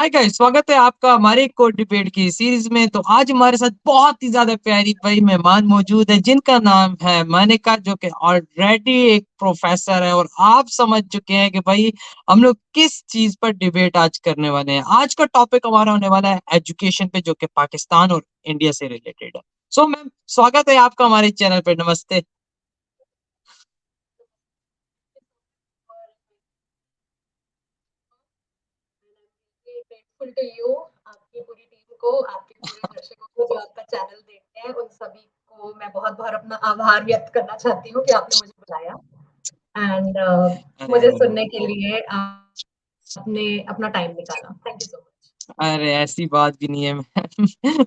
Hi guys, स्वागत है आपका हमारे कोड डिबेट की सीरीज में। तो आज हमारे साथ बहुत ही ज्यादा प्यारी भाई मेहमान मौजूद है जिनका नाम है मानिका, जो कि ऑलरेडी एक प्रोफेसर है। और आप समझ चुके हैं कि भाई हम लोग किस चीज पर डिबेट आज करने वाले हैं। आज का टॉपिक हमारा होने वाला है एजुकेशन पे, जो कि पाकिस्तान और इंडिया से रिलेटेड है। सो मैम, स्वागत है आपका हमारे चैनल पे। नमस्ते। ग्रेटफुल टू यू, आपकी पूरी टीम को, आपके पूरे दर्शकों को जो आपका चैनल देखते हैं, उन सभी को मैं बहुत-बहुत अपना आभार व्यक्त करना चाहती हूँ कि आपने मुझे बुलाया एंड अरे मुझे सुनने के लिए आपने अपना टाइम निकाला। Thank you so much. अरे, ऐसी बात भी नहीं है मैम।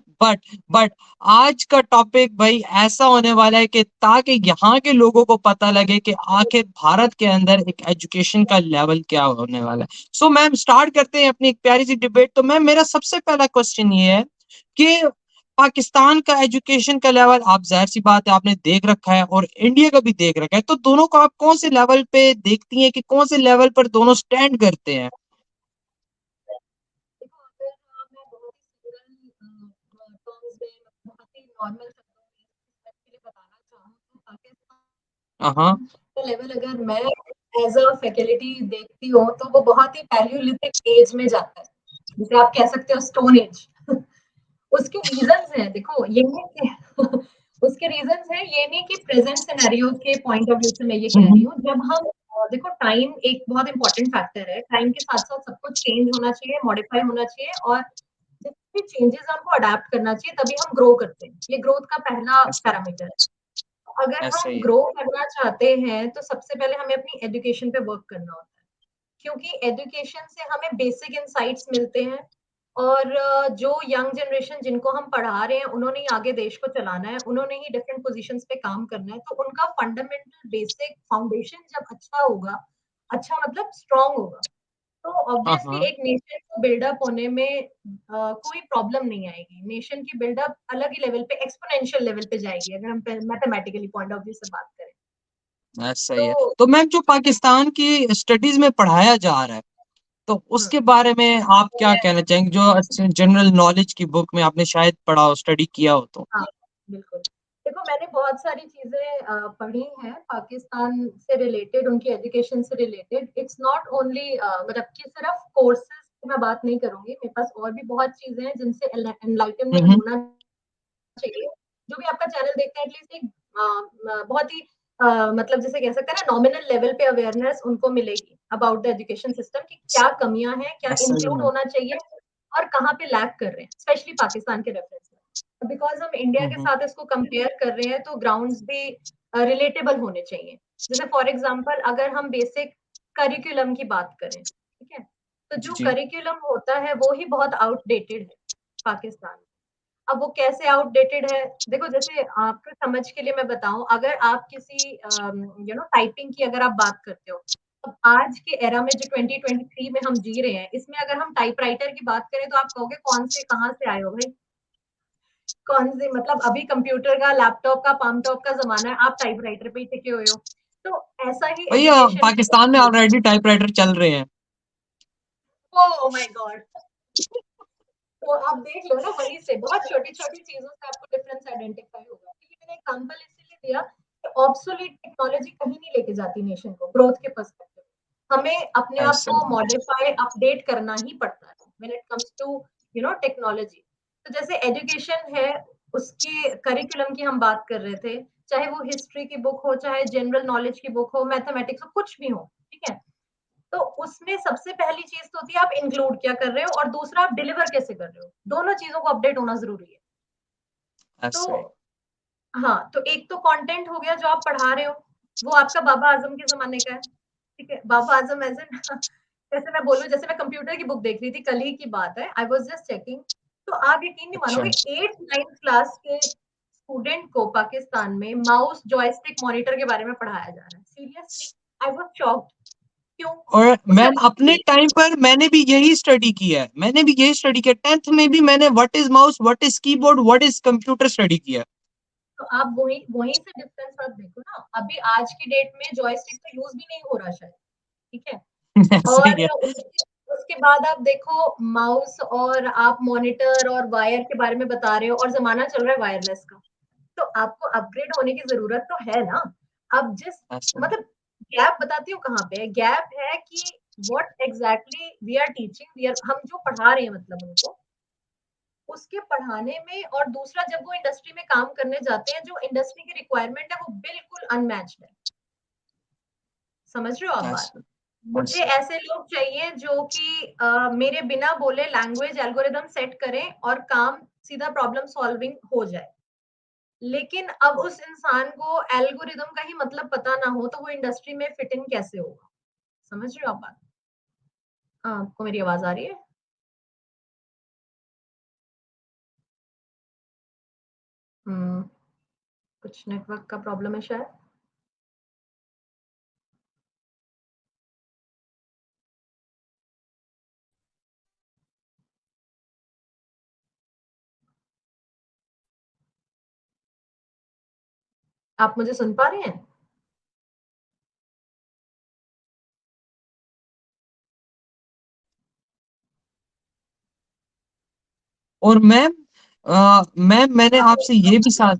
बट आज का टॉपिक भाई ऐसा होने वाला है कि ताकि यहाँ के लोगों को पता लगे कि आखिर भारत के अंदर एक एजुकेशन का लेवल क्या होने वाला है। सो मैम, स्टार्ट करते हैं अपनी एक प्यारी सी डिबेट। तो मैम, मेरा सबसे पहला क्वेश्चन ये है कि पाकिस्तान का एजुकेशन का लेवल, आप जाहिर सी बात है आपने देख रखा है और इंडिया का भी देख रखा है, तो दोनों को आप कौन से लेवल पे देखती हैं कि कौन से लेवल पर दोनों स्टैंड करते हैं? देखो, अगर मैं बहुत ही सिंपल टर्म्स में, बहुत ही नॉर्मल शब्दों में इसके लिए बताना चाहूँ तो हाँ। पाकिस्तान का लेवल अगर मैं एज़ अ फैकल्टी देखती हूँ, तो वो बहुत ही पैलियोलिथिक एज में जाता है। जिसे आप कह सकते हो स्टोन एज। उसके रीजंस हैं, देखो ये नहीं कि उसके रीजंस हैं, ये नहीं कि प्रेजेंट सिनेरियो के पॉइंट ऑफ व्यू से मैं ये कह रही हम्म। हूँ। जब हम देखो, टाइम एक बहुत इंपॉर्टेंट फैक्टर है। टाइम के साथ साथ सब कुछ चेंज होना चाहिए, मॉडिफाई होना चाहिए, और जितनी चेंजेस हमको अडेप्ट करना चाहिए, तभी हम ग्रो करते हैं। ये ग्रोथ का पहला ऐसा पैरामीटर है। अगर ऐसा हम ही है। ग्रो करना चाहते हैं, तो सबसे पहले हमें अपनी एजुकेशन पे वर्क करना होता है, क्योंकि एजुकेशन से हमें बेसिक इनसाइट्स मिलते हैं। और जो यंग जनरेशन जिनको हम पढ़ा रहे हैं, उन्होंने ही आगे देश को चलाना है, उन्होंने ही डिफरेंट पोजीशंस पे काम करना है, तो उनका फंडामेंटल बेसिक फाउंडेशन जब अच्छा होगा, अच्छा मतलब स्ट्रांग होगा, तो हाँ, ऑब्वियसली हाँ। एक नेशन को बिल्डअप होने में कोई प्रॉब्लम नहीं आएगी। नेशन की बिल्डअप अलग ही लेवल पे, एक्सपोनेंशियल लेवल पे जाएगी, अगर हम मैथमेटिकली पॉइंट ऑफ व्यू से बात करें। ऐसा ही तो है। तो मैम, जो पाकिस्तान की स्टडीज में पढ़ाया जा रहा है, तो हुँ, उसके बारे में आप क्या मैं कहना चाहेंगे? जो जनरल नॉलेज की बुक में आपने शायद पढ़ा हो, स्टडी किया हो तो। हाँ, बिल्कुल। देखो, मैंने बहुत सारी चीज़ें पढ़ी हैं पाकिस्तान से रिलेटेड, उनकी एजुकेशन से रिलेटेड। इट्स नॉट ओनली मतलब कि सिर्फ़ कोर्सेज़ की मैं बात नहीं करूँगी। मेरे पास और भी बहुत चीज़ें हैं जिनसे एनलाइटनमेंट हम्म। होना चाहिए। जो भी आपका चैनल देखता है, एटलीस्ट एक बहुत ही मतलब जिसे कह सकते हैं ना, नॉमिनल लेवल पे अवेयरनेस उनको मिलेगी अबाउट द एजुकेशन सिस्टम, कि क्या कमियाँ हैं, क्या ऐसा ही इंक्लूड है। होना चाहिए और कहाँ पे लैग कर रहे हैं, स्पेशली पाकिस्तान के रेफरेंस में। बिकॉज़ हम इंडिया के हम्म। साथ इसको कंपेयर कर रहे हैं, तो ग्राउंड्स भी रिलेटेबल होने चाहिए। जैसे फॉर एग्ज़ाम्पल, अगर हम बेसिक करिकुलम की बात करें, ठीक है? तो जी, जो जी। करिकुलम होता है, वो ही बहुत आउटडेटेड है पाकिस्तान में। अब वो कैसे आउटडेटेड है? देखो, जैसे आपके समझ के लिए मैं बताऊँ, अगर आप किसी टाइपिंग की अगर आप बात करते हो, अब आज के एरा में जो 2023 में हम जी रहे हैं, इसमें अगर हम टाइपराइटर की बात करें, तो आप कहोगे कौन से कहाँ से आए हो भाई? कौन से, मतलब अभी कंप्यूटर का, लैपटॉप का, पाम टॉप का ज़माना है, आप टाइपराइटर पे ही टिके हुए हो। तो ऐसा ही भैया, एजुकेशन पाकिस्तान में ऑलरेडी टाइपराइटर चल रहे हैं। Oh my God! तो आप देख लो ना, वहीं से बहुत छोटी-छोटी चीज़ों से आपको डिफरेंस आइडेंटिफाई होगा। क्योंकि मैंने एग्जांपल इसीलिए दिया कि ऑब्सोलीट टेक्नोलॉजी कहीं नहीं लेके जाती नेशन को ग्रोथ के पर्सपेक्टिव। हमें अपने आप ऐसा को ही मॉडिफाई, अपडेट करना ही पड़ता है when it comes to technology. तो जैसे एजुकेशन है, उसके करिकुलम की हम बात कर रहे थे, चाहे वो हिस्ट्री की बुक हो, चाहे जनरल नॉलेज की बुक हो, मैथमेटिक्स हो, कुछ भी हो, ठीक है? तो उसमें सबसे पहली चीज़ तो होती है आप इंक्लूड क्या कर रहे हो, और दूसरा आप डिलीवर कैसे कर रहे हो। दोनों चीज़ों को अपडेट होना ज़रूरी है। तो ऐसा ही। हाँ, तो एक तो कंटेंट हो गया जो आप पढ़ा रहे हो, वो आपका बाबा आज़म के ज़माने का है, ठीक है? बाबा आज़म एज़ इन जैसे मैं बोलूँ, जैसे मैं कंप्यूटर की बुक देख रही थी, कल ही की बात है, आई वाज़ जस्ट चेकिंग। तो आप यकीन नहीं अच्छा। मानोगे, 8th-9th क्लास के स्टूडेंट को पाकिस्तान में माउस, जॉयस्टिक, मॉनिटर के बारे में पढ़ाया जा रहा है। Seriously, I was shocked. क्यों? और उसका मैम, अपने रीज़न टाइम पर मैंने भी यही स्टडी किया है। मैंने भी यही स्टडी किया, 10th में भी मैंने what is mouse, what is keyboard, what is computer study किया। तो आप वहीं वहीं से डिफरेंस आप देखो ना, अभी आज की डेट में जॉयस्टिक का यूज़ भी नहीं हो रहा शायद, ठीक है? ऐसा ही और है। उसके बाद आप देखो माउस और आप मॉनिटर और वायर के बारे में बता रहे हो और ज़माना चल रहा है वायरलेस का। तो आपको अपग्रेड होने की ज़रूरत तो है ना। अब जिस ऐसा ही। मतलब गैप बताती हूँ कहाँ पे है, गैप है कि what exactly we are teaching, हम जो पढ़ा रहे हैं मतलब उनको, उसके पढ़ाने में और दूसरा जब वो इंडस्ट्री में काम करने जाते हैं, जो इंडस्ट्री की रिक्वायरमेंट है वो बिल्कुल अनमैच्ड है। समझ रहे हो आप बात? ऐसा मुझे ऐसा ऐसे लोग चाहिए जो कि मेरे बिना बोले लैंग्वेज एल्गोरिदम सेट करें और काम सीधा प्रॉब्लम सॉल्विंग हो जाए। लेकिन अब उस इंसान को एल्गोरिदम का ही मतलब पता ना हो, तो वो इंडस्ट्री में फिट इन कैसे होगा? समझ रहे हो आप बात? आपको मेरी आवाज़ आ रही है? हुँ, कुछ नेटवर्क का प्रॉब्लम है शायद। आप मुझे सुन पा रहे हैं? और मैंने आपसे ये भी साथ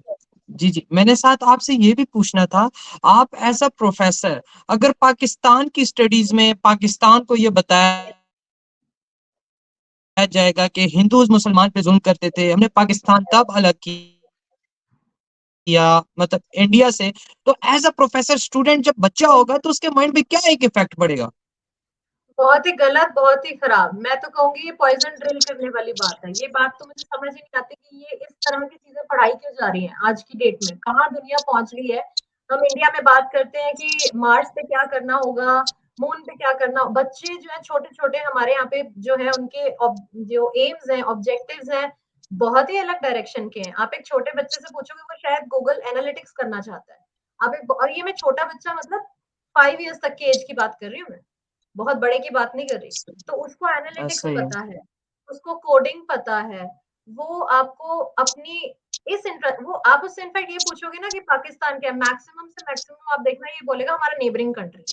जी जी मैंने साथ आपसे ये भी पूछना था, आप एज अ प्रोफेसर अगर पाकिस्तान की स्टडीज में पाकिस्तान को ये बताया जाएगा कि हिंदूज मुसलमान पे जुल्म करते थे, हमने पाकिस्तान तब अलग किया मतलब इंडिया से, तो एज अ प्रोफेसर स्टूडेंट जब बच्चा होगा तो उसके माइंड पे क्या एक इफेक्ट पड़ेगा? बहुत ही गलत, बहुत ही खराब। मैं तो कहूँगी ये पॉइज़न ड्रिल करने वाली बात है। ये बात तो मुझे समझ ही नहीं आती कि ये इस तरह की चीज़ें पढ़ाई क्यों जा रही हैं आज की डेट में। कहाँ दुनिया पहुँच गई है। हम इंडिया में बात करते हैं कि मार्स पे क्या करना होगा, मून पे क्या करना, बच्चे जो हैं छोटे-छोटे हमारे यहाँ पे जो है उनके जो एम्स हैं, ऑब्जेक्टिव्स हैं, बहुत ही अलग डायरेक्शन के हैं। आप एक छोटे बच्चे से पूछोगे वो शायद गूगल एनालिटिक्स करना चाहता है। आप एक और ये मैं छोटा बच्चा मतलब 5 इयर्स तक की एज की बात कर रही हूँ मैं। बहुत बड़े की बात नहीं कर रही। तो उसको एनालिटिक्स ऐसा ही है। पता है, उसको कोडिंग पता है, वो आपको अपनी इस वो आप उससे इनफैक्ट ये पूछोगे ना कि पाकिस्तान क्या है, मैक्सिमम से मैक्सिमम आप देखना ये बोलेगा हमारा नेबरिंग कंट्री है।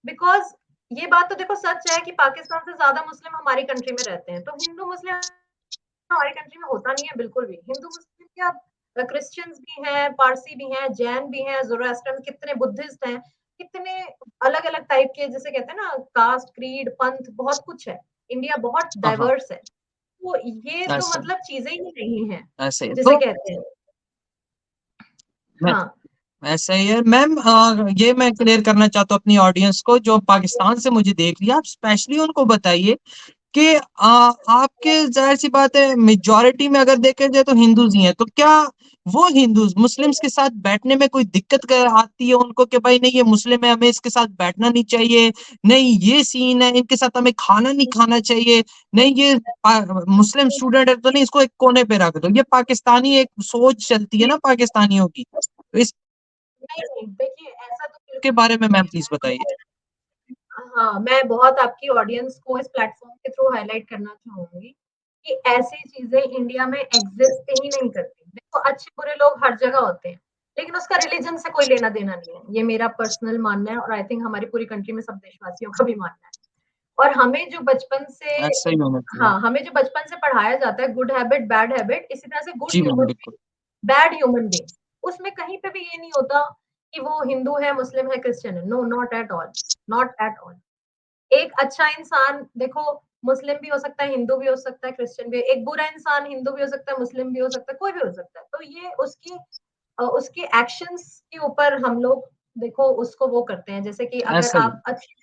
बिकॉज़ ये बात तो देखो सच है कि पाकिस्तान से ज़्यादा मुस्लिम हमारी कंट्री में रहते हैं। तो हिंदू मुस्लिम हमारी कंट्री में होता नहीं है बिल्कुल भी। हिंदू मुस्लिम क्या क्रिश्चियंस भी हैं, पारसी भी हैं, जैन भी हैं, ज़ोरास्ट्रियन कितने बुद्धिस्ट हैं, कितने अलग-अलग टाइप के जिसे कहते हैं ना कास्ट, क्रीड, पंथ बहुत कुछ है। इंडिया बहुत हाँ हाँ। डाइवर्स है। तो ये तो ऐसा मतलब चीज़ें ही नहीं हैं, ऐसे ही है। जिसे तो कहते हैं। मैं हाँ, ऐसा ही है मैम, ये मैं क्लियर करना चाहता हूँ अपनी ऑडियंस को जो पाकिस्तान से मुझे देख लिया, आप स्पेशली उनको बताइए कि आपके जाहिर सी बात है मेजोरिटी में अगर देखा जाए तो हिंदूज ही हैं, तो क्या वो हिंदूज मुस्लिम्स के साथ बैठने में कोई दिक्कत कर आती है उनको कि भाई नहीं ये मुस्लिम है हमें इसके साथ बैठना नहीं चाहिए, नहीं ये सीन है इनके साथ हमें खाना नहीं खाना चाहिए, नहीं ये मुस्लिम स्टूडेंट है तो नहीं इसको एक कोने पे रख दो, ये पाकिस्तानी एक सोच चलती है ना पाकिस्तानियों की, तो इसके नहीं, नहीं, देखिए ऐसा तो बिल्कुल बारे में नहीं मैम है। प्लीज बताइए। हाँ, मैं बहुत आपकी ऑडियंस को इस प्लेटफ़ॉर्म के थ्रू हाइलाइट करना चाहूँगी कि ऐसी चीज़ें इंडिया में एग्ज़िस्ट ही नहीं करती। देखो अच्छे-बुरे लोग हर जगह होते हैं, लेकिन उसका रिलिजन से कोई लेना-देना नहीं है। ये मेरा पर्सनल मानना है और आई थिंक हमारी पूरी कंट्री में सब देशवासियों का भी मानना है। और हमें जो बचपन से ऐसा ही होना चाहिए। हाँ, हमें जो बचपन से पढ़ाया जाता है गुड हैबिट, बैड हैबिट, इसी तरह से गुड जी मैम ह्यूमन बिल्कुल। बीइंग, बैड ह्यूमन बीइंग, उसमें कहीं पे भी ये नहीं होता कि वो हिंदू है, मुस्लिम है, क्रिश्चियन है। No, not at all, not at all. एक अच्छा इंसान देखो मुस्लिम भी हो सकता है, हिंदू भी हो सकता है, क्रिश्चियन भी। एक बुरा इंसान हिंदू भी हो सकता है, मुस्लिम भी हो सकता है, कोई भी हो सकता है। तो ये उसके एक्शंस के ऊपर हम लोग देखो उसको वो करते हैं। जैसे कि अगर ऐसा ही आप अच्छी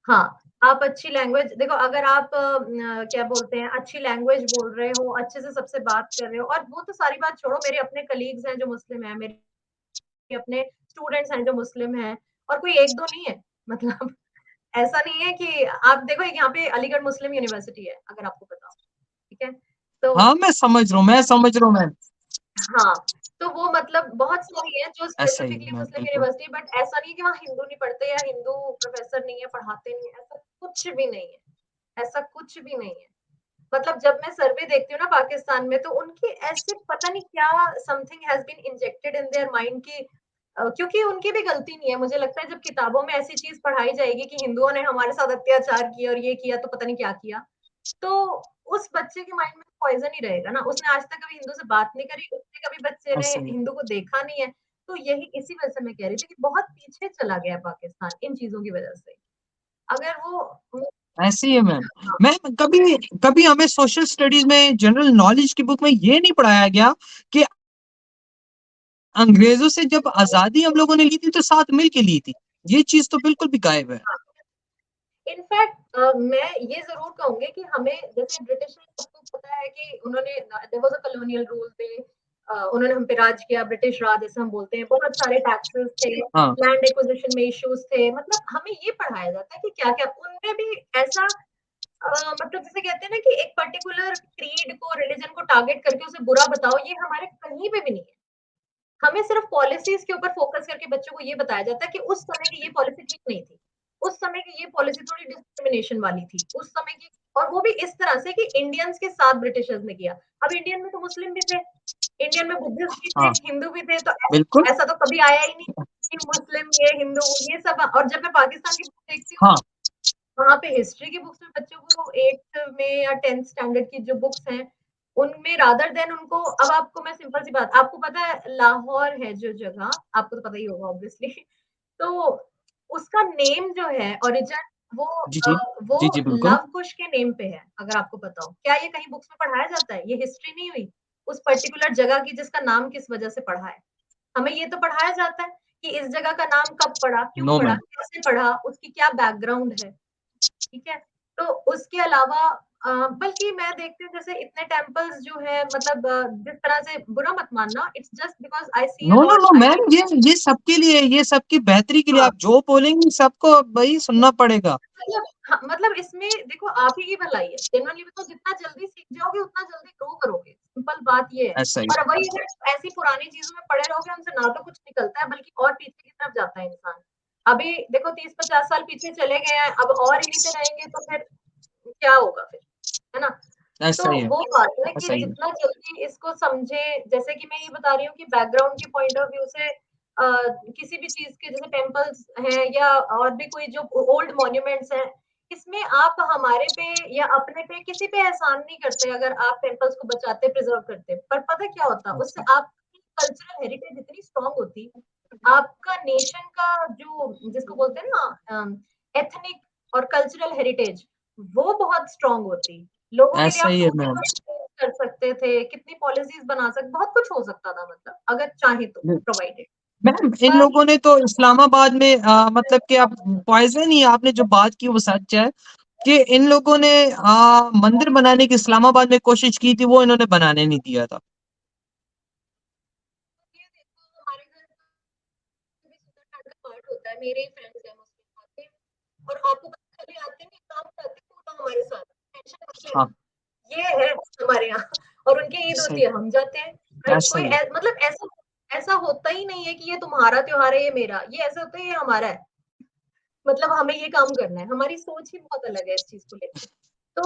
हाँ, आप अच्छी लैंग्वेज देखो अगर आप क्या बोलते हैं अच्छी लैंग्वेज बोल रहे हो, अच्छे से सबसे बात कर रहे हो और वो तो सारी बात छोड़ो मेरे अपने कलीग्स हैं जो मुस्लिम हैं, मेरे अपने स्टूडेंट्स हैं जो मुस्लिम हैं और कोई 1-2 नहीं है। मतलब ऐसा नहीं है कि आप देखो यहाँ पे अलीगढ़ मुस्लिम यूनिवर्सिटी है, अगर आपको पता हो, ठीक है? तो हाँ मैं समझ रहा हूँ, मैं समझ रहा हूँ मैम। हाँ, तो वो मतलब बहुत सारी है जो ऐसा ही स्पेसिफिकली मैम मुस्लिम बिल्कुल। यूनिवर्सिटी बट ऐसा नहीं है कि वहाँ हिंदू नहीं पढ़ते या हिंदू प्रोफेसर नहीं है, पढ़ाते नहीं है, ऐसा कुछ भी नहीं है, ऐसा कुछ भी नहीं है। मतलब जब मैं सर्वे देखती हूँ ना पाकिस्तान में तो उनकी ऐसे पता नहीं क्या something has been injected in their mind कि क्योंकि उनकी भी गलती नहीं है। मुझे लगता है जब किताबों में ऐसी चीज़ पढ़ाई जाएगी कि हिंदुओं ने हमारे साथ अत्याचार किया और ये किया तो पता नहीं क्या किया, तो उस बच्चे के माइंड में पॉइज़न ही रहेगा ना। उसने आज तक कभी हिंदू से बात नहीं करी, उसने कभी बच्चे ने ऐसा ही हिंदू को देखा नहीं है। तो यही इसी वजह से मैं कह रही थी कि बहुत पीछे चला गया है पाकिस्तान इन चीज़ों की वजह से। अगर वो ऐसे ही है मैम। मैम कभी कभी हमें सोशल स्टडीज में जनरल नॉलेज की बुक में ये नहीं पढ़ाया गया कि अंग्रेजों से जब आजादी हम लोगों ने ली थी तो साथ मिल के ली थी। ये चीज तो बिल्कुल भी गायब है। इनफैक्ट मैं ये ज़रूर कहूँगी कि हमें जैसे ब्रिटिश आपको पता है कि उन्होंने there was a colonial rule थे उन्होंने हम पे राज किया, ब्रिटिश राज जैसे हम बोलते हैं, बहुत सारे टैक्सेस थे, हाँ लैंड एक्विजिशन में इश्यूज थे, मतलब हमें ये पढ़ाया जाता है कि क्या-क्या उनमें भी ऐसा मतलब जिसे कहते हैं ना कि एक पर्टिकुलर क्रीड को, रिलिजन को टारगेट करके उसे बुरा बताओ, ये हमारे कहीं पे भी नहीं है। हमें सिर्फ पॉलिसीज़ के ऊपर फ़ोकस करके बच्चों को ये बताया जाता है कि उस समय की ये पॉलिसी ठीक नहीं थी। उस समय की ये पॉलिसी थोड़ी डिस्क्रिमिनेशन वाली थी। उस समय की और वो भी इस तरह से कि इंडियंस के साथ ब्रिटिशर्स ने किया। अब इंडियन में तो मुस्लिम भी थे, इंडियन में बुद्धिस्ट भी थे, हाँ हिंदू भी थे, तो बिल्कुल। ऐसा तो कभी आया ही नहीं कि मुस्लिम, ये हिंदू, ये सब और जब मैं पाकिस्तान की बुक देखती हूँ, हाँ वहाँ पे हिस्ट्री की बुक्स में बच्चों को 8th में या 10th स्टैंडर्ड की जो बुक्स हैं, उनमें रादर देन उनको अब आपको मैं सिंपल सी बात आपको पता है लाहौर है जो जगह, आपको तो पता ही होगा ऑब्वियसली तो उसका नेम जो है ओरिजिन वो जी जी वो जी जी बिल्कुल। लव कुश के नेम पे है, अगर आपको पता हो। क्या ये कहीं बुक्स में पढ़ाया जाता है? ये हिस्ट्री नहीं हुई, उस पर्टिकुलर जगह की जिसका नाम किस वजह से पढ़ा है। हमें ये तो पढ़ाया जाता है कि इस जगह का नाम कब पड़ा, क्यों नो पड़ा, मैम। कैसे पढ़ा, उसकी क्या बैकग्राउंड है। ठीक है? तो उसके अलावा बल्कि मैं देखती हूँ जैसे इतने टेम्पल्स जो है मतलब जिस तरह से बुरा मत मानना it's just because I see a no no lot no I ma'am, ये सबके लिए, ये सबकी बेहतरी के लिए, हाँ, आप जो बोलेंगी सबको भाई सुनना पड़ेगा। मतलब हाँ, मतलब इसमें देखो आप ही की भलाई है। जेनुइनली बताओ जितना जल्दी सीख जाओगे उतना जल्दी ग्रो करोगे। सिंपल बात ये है। ऐसा ही और वही अगर ऐसी पुरानी चीज़ों में पड़े रहोगे उनसे ना तो कुछ निकलता है बल्कि और पीछे की तरफ जाता है इंसान। अभी देखो 30-50 साल पीछे चले गए हैं, अब और इन्हीं पे रहेंगे तो फिर क्या होगा फिर? है ना? तो ऐसा ही है। वो बात है कि ऐसा ही है। जितना जल्दी इसको समझे जैसे कि मैं ये बता रही हूँ कि बैकग्राउंड के पॉइंट ऑफ व्यू से किसी भी चीज़ के जैसे टेम्पल्स हैं या और भी कोई जो ओल्ड मॉन्यूमेंट्स हैं, इसमें आप हमारे पे या अपने पे किसी पे एहसान नहीं करते अगर आप टेम्पल्स को बचाते, प्रिज़र्व करते। पर पता है क्या होता? उससे आपकी कल्चरल हेरिटेज इतनी स्ट्रॉन्ग होती, आपका नेशन का जो जिसको बोलते हैं ना एथनिक और कल्चरल हेरिटेज वो बहुत स्ट्रॉन्ग होती। लोगों के लिए ऐसा आप ही है मैम। सोच कर सकते थे, कितनी पॉलिसीज़ बना सक बहुत कुछ हो सकता था मतलब, अगर चाहे तो प्रोवाइडेड। मैम इन पर लोगों ने तो इस्लामाबाद में मतलब कि आप पॉइजन ही, आपने जो बात की वो सच है कि इन लोगों ने मंदिर बनाने की इस्लामाबाद में कोशिश की थी, वो इन्होंने बनाने नहीं दिया था। ये देखो हमारे घर में भी सुंदरकांड का पार्ट होता है, मेरे ही फ्रेंड्स हैं मुस्लिम आते हैं और आपको पता खाली आते नहीं काम करते पूरा हमारे साथ, टेंशन मत हाँ लेना। ये है हमारे यहाँ और उनकी ईद होती सही। है, हम जाते हैं, राइट? ऐसा कोई ही है। मतलब ऐसा ऐसा होता ही नहीं है कि ये तुम्हारा त्योहार है, ये मेरा। ये ऐसा होता है ये हमारा है। मतलब हमें ये काम करना है। हमारी सोच ही बहुत अलग है इस चीज़ को लेके। तो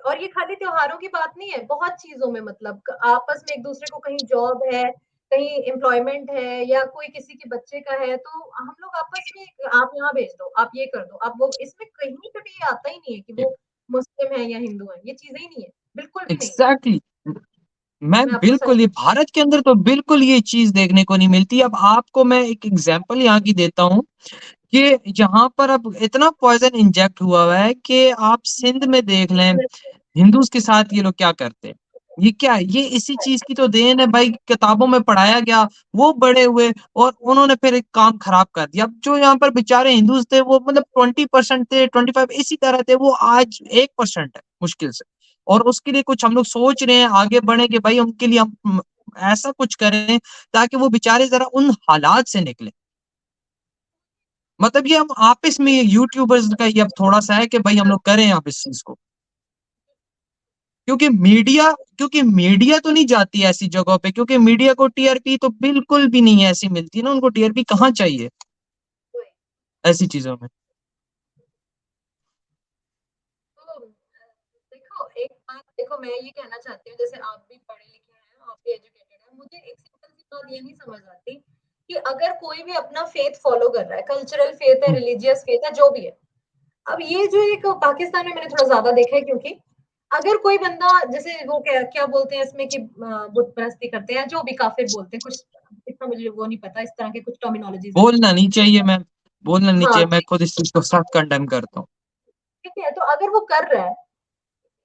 और ये खाली त्योहारों की बात नहीं है, बहुत चीज़ों में मतलब क आपस में एक-दूसरे को कहीं जॉब है, कहीं एम्प्लॉयमेंट है या कोई किसी के बच्चे का है, तो हम लोग आपस में आप यहाँ भेज दो, आप ये कर दो, आप वो इसमें कहीं पे भी ये आता ही नहीं है कि वो मुस्लिम है या हिंदू है, ये चीज़ें ही नहीं है, बिल्कुल भी नहीं है। एग्जैक्टली। मैम मैं आपको बिल्कुल, सच ये भारत के अंदर तो बिल्कुल ये चीज देखने को नहीं मिलती। अब आपको मैं एक एग्जांपल यहाँ की देता हूँ कि यहाँ पर अब इतना पॉइजन इंजेक्ट हुआ हुआ है कि आप सिंध में देख लें, हिंदूज के साथ ये लोग क्या करते हैं। ये क्या है? ये इसी चीज की तो देन है भाई, किताबों में पढ़ाया गया, वो बड़े हुए और उन्होंने फिर एक काम खराब कर दिया। अब जो यहाँ पर बेचारे हिंदूज थे वो मतलब 20% थे, 25 इसी तरह थे, वो आज 1% है मुश्किल से। और उसके लिए कुछ हम लोग सोच रहे हैं आगे बढ़े कि भाई उनके लिए हम ऐसा कुछ करें ताकि वो बेचारे जरा उन हालात से निकले। मतलब ये हम आपस में यूट्यूबर्स का ये अब थोड़ा-सा है कि भाई हम लोग करें आप इस चीज़ को। क्योंकि मीडिया तो नहीं जाती है ऐसी जगहों पे, क्योंकि मीडिया को टीआरपी तो बिल्कुल भी नहीं ऐसी मिलती ना, उनको टीआरपी कहाँ चाहिए वही। ऐसी चीज़ों में। तो देखो एक बात देखो मैं ये कहना चाहती हूँ जैसे आप भी पढ़े लिखे हैं, आप भी एजुकेटेड हैं, मुझे एक सिंपल सी बात ये नहीं समझ आती कि अगर कोई भी अपना फेथ फॉलो कर रहा है, कल्चरल फेथ है, रिलीजियस फेथ है, जो भी है। अब ये जो एक पाकिस्तान में मैंने थोड़ा ज्यादा देखा है, क्योंकि अगर कोई बंदा, जैसे वो क्या क्या बोलते हैं इसमें कि बुत परस्ती करते हैं, जो भी काफिर बोलते हैं, कुछ इतना मुझे वो नहीं पता, इस तरह के कुछ टर्मिनोलॉजीज है। बोलना नहीं चाहिए मैम, बोलना नहीं हाँ, चाहिए, मैं खुद इस चीज को सख्त कंडेम करता हूँ। ठीक है, तो अगर वो कर रहा है